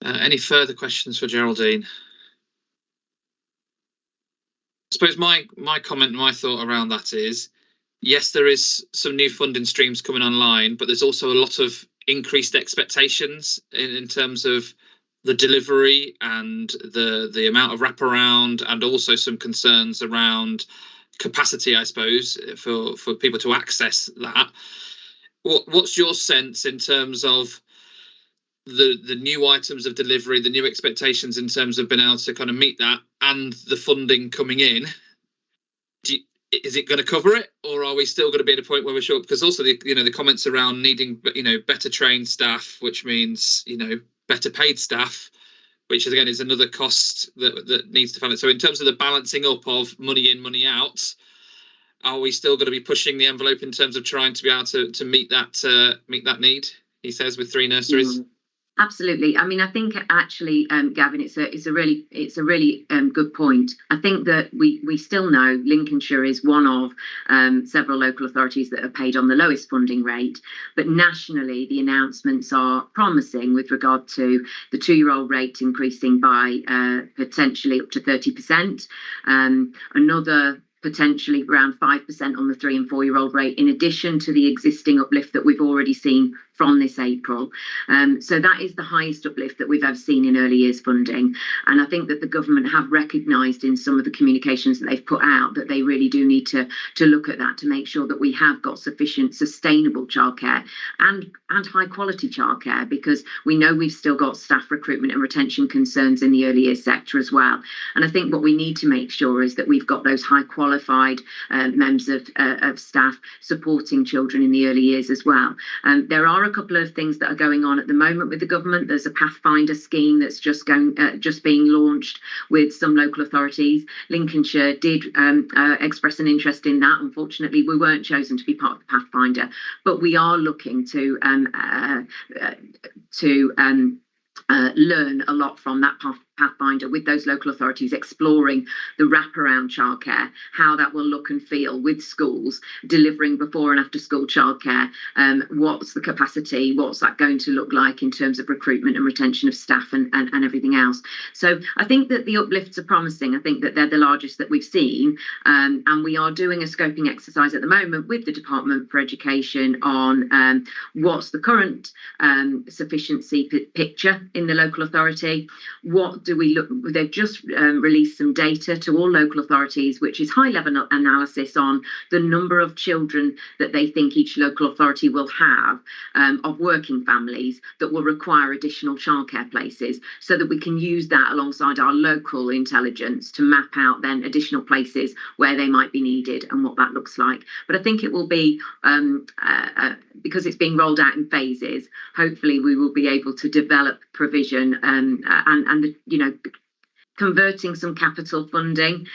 Any further questions for Geraldine? I suppose my comment and my thought around that is, yes, there is some new funding streams coming online, but there's also a lot of increased expectations in terms of the delivery and the amount of wraparound, and also some concerns around capacity, I suppose, for people to access that. What's your sense in terms of the new items of delivery, the new expectations in terms of being able to kind of meet that, and the funding coming in? Is it going to cover it, or are we still going to be at a point where we're short? Because also the comments around needing better trained staff, which means better paid staff, which again is another cost that needs to find it. So in terms of the balancing up of money in, money out, are we still going to be pushing the envelope in terms of trying to be able to meet that need? He says with 3 nurseries. Absolutely. I mean, I think actually, Gavin, it's a really good point. I think that we still know Lincolnshire is one of several local authorities that are paid on the lowest funding rate, but nationally the announcements are promising with regard to the 2-year-old rate increasing by potentially up to 30%. Another potentially around 5% on the 3 and 4 year old rate, in addition to the existing uplift that we've already seen from this April. So that is the highest uplift that we've ever seen in early years funding. And I think that the government have recognised in some of the communications that they've put out that they really do need to look at that to make sure that we have got sufficient sustainable childcare and high quality childcare, because we know we've still got staff recruitment and retention concerns in the early years sector as well. And I think what we need to make sure is that we've got those high qualified members of staff supporting children in the early years as well. There are a couple of things that are going on at the moment with the government. There's a Pathfinder scheme that's just being launched with some local authorities. Lincolnshire did express an interest in that. Unfortunately, we weren't chosen to be part of the Pathfinder, but we are looking to learn a lot from that Pathfinder with those local authorities, exploring the wraparound childcare, how that will look and feel with schools delivering before and after school childcare. What's the capacity? What's that going to look like in terms of recruitment and retention of staff and everything else? So I think that the uplifts are promising. I think that they're the largest that we've seen, and we are doing a scoping exercise at the moment with the Department for Education on what's the current sufficiency picture in the local authority. What do we look? They've just released some data to all local authorities, which is high-level analysis on the number of children that they think each local authority will have of working families that will require additional childcare places, so that we can use that alongside our local intelligence to map out then additional places where they might be needed and what that looks like. But I think it will be, because it's being rolled out in phases, hopefully we will be able to develop provision and you know, converting some capital funding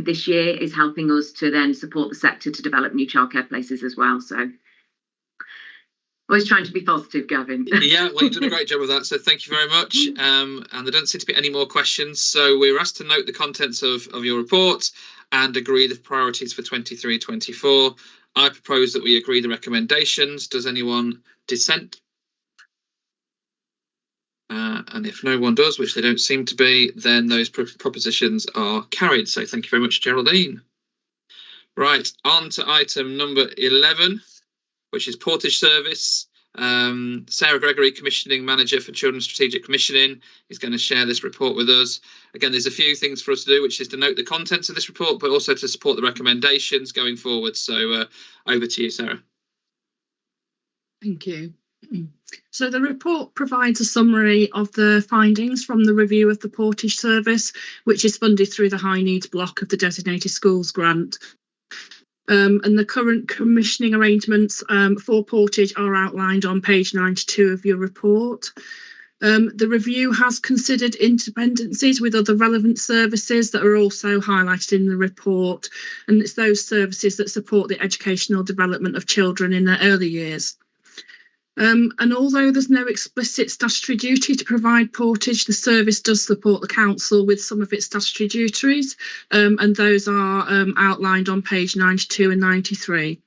this year is helping us to then support the sector to develop new childcare places as well. So always trying to be positive, Gavin. Yeah, well, you've done a great job of that, so thank you very much. And there don't seem to be any more questions, so we're asked to note the contents of your report and agree the priorities for 23-24. I propose that we agree the recommendations. Does anyone dissent? And if no one does, which they don't seem to be, then those propositions are carried. So thank you very much, Geraldine. Right, on to item number 11, which is Portage Service. Sarah Gregory, Commissioning Manager for Children's Strategic Commissioning, is going to share this report with us. Again, there's a few things for us to do, which is to note the contents of this report, but also to support the recommendations going forward. So over to you, Sarah. Thank you. So the report provides a summary of the findings from the review of the Portage Service, which is funded through the High Needs block of the Designated Schools Grant. And the current commissioning arrangements for Portage are outlined on page 92 of your report. The review has considered interdependencies with other relevant services that are also highlighted in the report, and it's those services that support the educational development of children in their early years. And although there's no explicit statutory duty to provide portage, the service does support the council with some of its statutory duties, and those are outlined on page 92 and 93.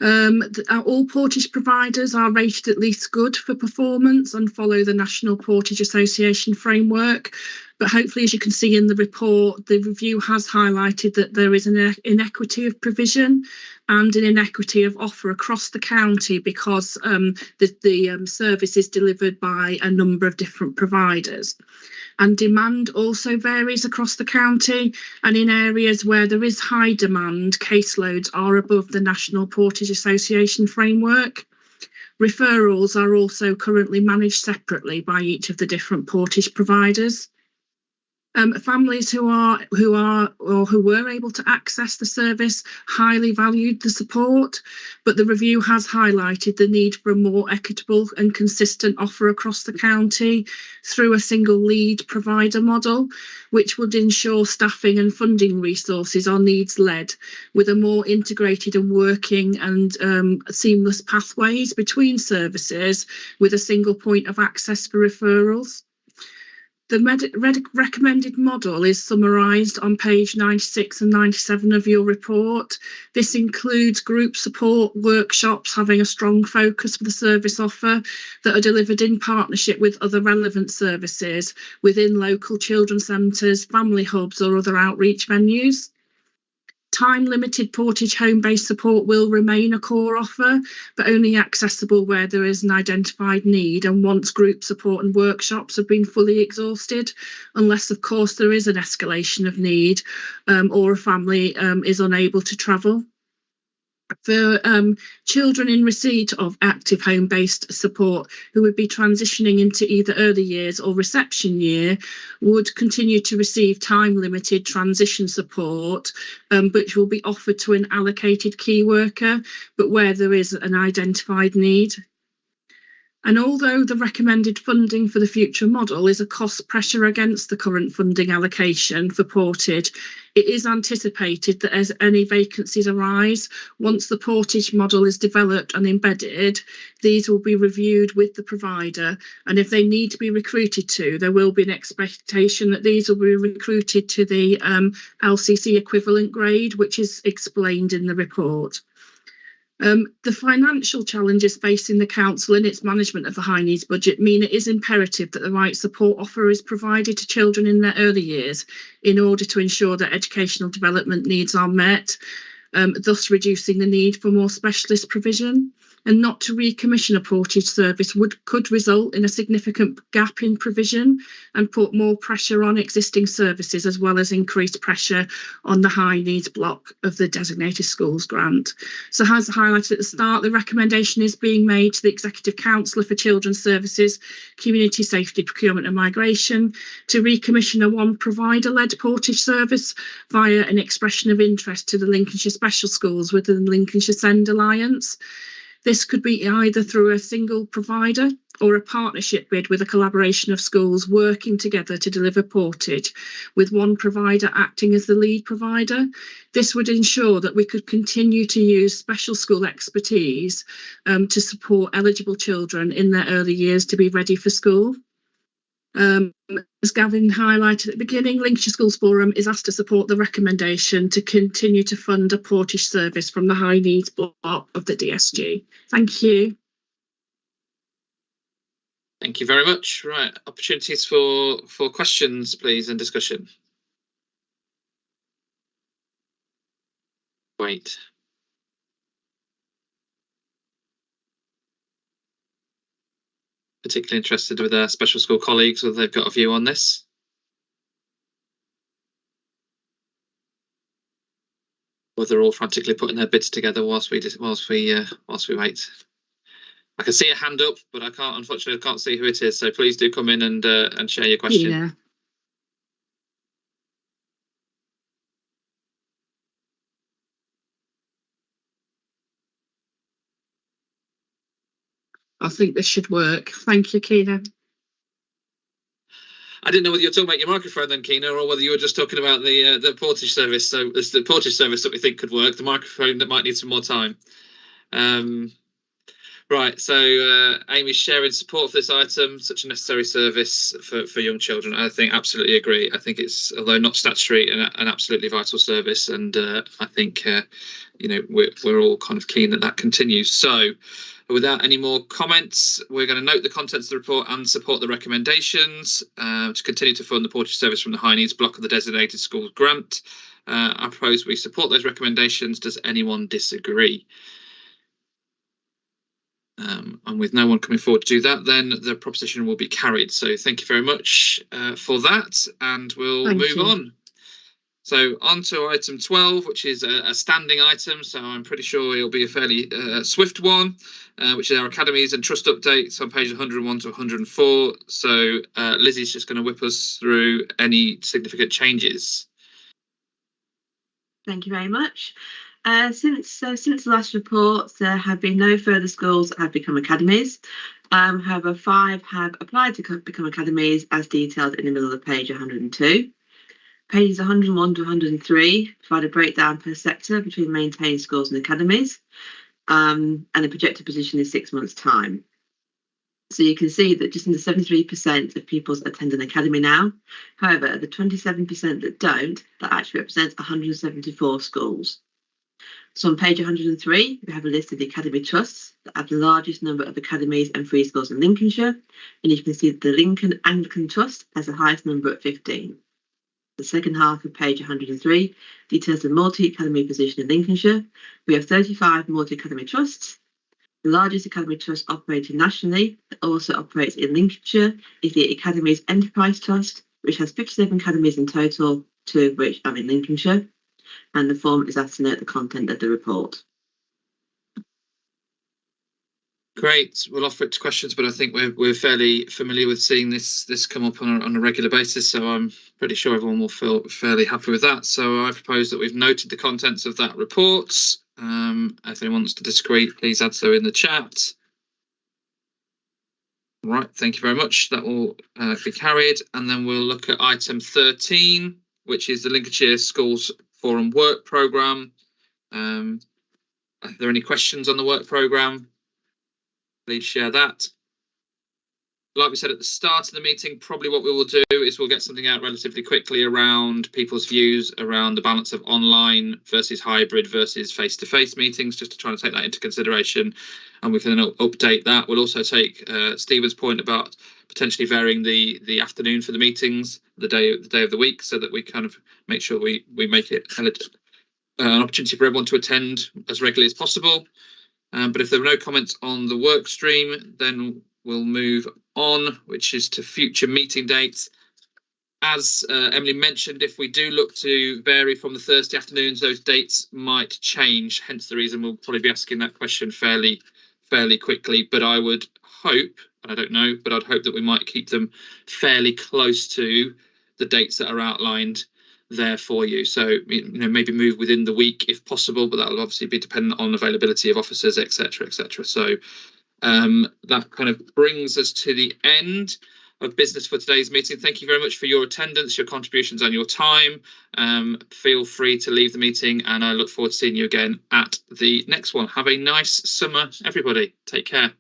All portage providers are rated at least good for performance and follow the National Portage Association framework. But hopefully, as you can see in the report, the review has highlighted that there is an inequity of provision and an inequity of offer across the county because the service is delivered by a number of different providers. And demand also varies across the county, and in areas where there is high demand, caseloads are above the National Portage Association framework. Referrals are also currently managed separately by each of the different portage providers. Families who were able to access the service highly valued the support, but the review has highlighted the need for a more equitable and consistent offer across the county through a single lead provider model, which would ensure staffing and funding resources are needs-led, with a more integrated and working and seamless pathways between services with a single point of access for referrals. The recommended model is summarised on page 96 and 97 of your report. This includes group support workshops having a strong focus for the service offer that are delivered in partnership with other relevant services within local children's centres, family hubs or other outreach venues. Time-limited portage home-based support will remain a core offer, but only accessible where there is an identified need and once group support and workshops have been fully exhausted, unless, of course, there is an escalation of need or a family is unable to travel. For children in receipt of active home-based support who would be transitioning into either early years or reception year would continue to receive time-limited transition support, which will be offered to an allocated key worker, but where there is an identified need. And although the recommended funding for the future model is a cost pressure against the current funding allocation for portage, it is anticipated that as any vacancies arise, once the portage model is developed and embedded, these will be reviewed with the provider. And if they need to be recruited to, there will be an expectation that these will be recruited to the LCC equivalent grade, which is explained in the report. The financial challenges facing the council in its management of the high needs budget mean it is imperative that the right support offer is provided to children in their early years in order to ensure that educational development needs are met, thus reducing the need for more specialist provision. and not to recommission a portage service could result in a significant gap in provision and put more pressure on existing services, as well as increased pressure on the high needs block of the designated schools grant. So as highlighted at the start, the recommendation is being made to the Executive Councillor for Children's Services, Community Safety, Procurement and Migration to recommission a one provider-led portage service via an expression of interest to the Lincolnshire Special Schools within the Lincolnshire Send Alliance. This could be either through a single provider or a partnership bid with a collaboration of schools working together to deliver portage, with one provider acting as the lead provider. This would ensure that we could continue to use special school expertise to support eligible children in their early years to be ready for school. As Gavin highlighted at the beginning, Lincolnshire Schools Forum is asked to support the recommendation to continue to fund a portage service from the high needs block of the DSG. Thank you. Thank you very much. Right, opportunities for questions, please, and discussion. Wait. Particularly interested with their special school colleagues, whether they've got a view on this. Or they're all frantically putting their bids together whilst we wait. I can see a hand up, but unfortunately I can't see who it is. So please do come in and share your question. Yeah. I think this should work. Thank you, Keena. I didn't know whether you were talking about your microphone then, Keena, or whether you were just talking about the portage service. So it's the portage service that we think could work, the microphone that might need some more time. Right, so Amy's sharing support for this item, such a necessary service for young children. I think absolutely agree. I think it's, although not statutory, an absolutely vital service, and I think we're all kind of keen that continues. So, without any more comments, we're going to note the contents of the report and support the recommendations to continue to fund the portage service from the high needs block of the designated schools grant. I propose we support those recommendations. Does anyone disagree? And with no one coming forward to do that, then the proposition will be carried. So thank you very much for that, and we'll move on. So on to item 12, which is a standing item. So I'm pretty sure it'll be a fairly swift one, which is our academies and trust updates on page 101 to 104. So Lizzie's just going to whip us through any significant changes. Thank you very much. Since the last report, there have been no further schools that have become academies. However, 5 have applied to become academies, as detailed in the middle of page 102. Pages 101 to 103 provide a breakdown per sector between maintained schools and academies, and the projected position is 6 months' time. So you can see that just under 73% of pupils attend an academy now. However, the 27% that don't, that actually represents 174 schools. So on page 103, we have a list of the academy trusts that have the largest number of academies and free schools in Lincolnshire. And you can see that the Lincoln Anglican Trust has the highest number at 15. The second half of page 103 details the multi-academy position in Lincolnshire. We have 35 multi-academy trusts. The largest academy trust operating nationally that also operates in Lincolnshire is the Academies Enterprise Trust, which has 57 academies in total, 2 of which are in Lincolnshire. And the form is asked to note the content of the report. Great. We'll offer it to questions, but I think we're fairly familiar with seeing this come up on a regular basis, so I'm pretty sure everyone will feel fairly happy with that. So I propose that we've noted the contents of that report. If anyone wants to disagree, please add so in the chat. Right, thank you very much. That will be carried, and then we'll look at item 13, which is the Lincolnshire Schools Forum work programme. Are there any questions on the work programme? Please share that. Like we said at the start of the meeting, probably what we will do is we'll get something out relatively quickly around people's views around the balance of online versus hybrid versus face-to-face meetings, just to try to take that into consideration, and we can then update that. We'll also take Stephen's point about potentially varying the afternoon for the meetings, the day of the week, so that we kind of make sure we make it an opportunity for everyone to attend as regularly as possible. But if there are no comments on the work stream, then we'll move on, which is to future meeting dates. As Emily mentioned, if we do look to vary from the Thursday afternoons, those dates might change. Hence the reason we'll probably be asking that question fairly quickly. But I would hope, and I don't know, but I'd hope that we might keep them fairly close to the dates that are outlined there for you. So, you know, maybe move within the week if possible, but that'll obviously be dependent on availability of officers, etc., etc. So that kind of brings us to the end of business for today's meeting. Thank you very much for your attendance, your contributions and your time. Feel free to leave the meeting, and I look forward to seeing you again at the next one. Have a nice summer, everybody. Take care.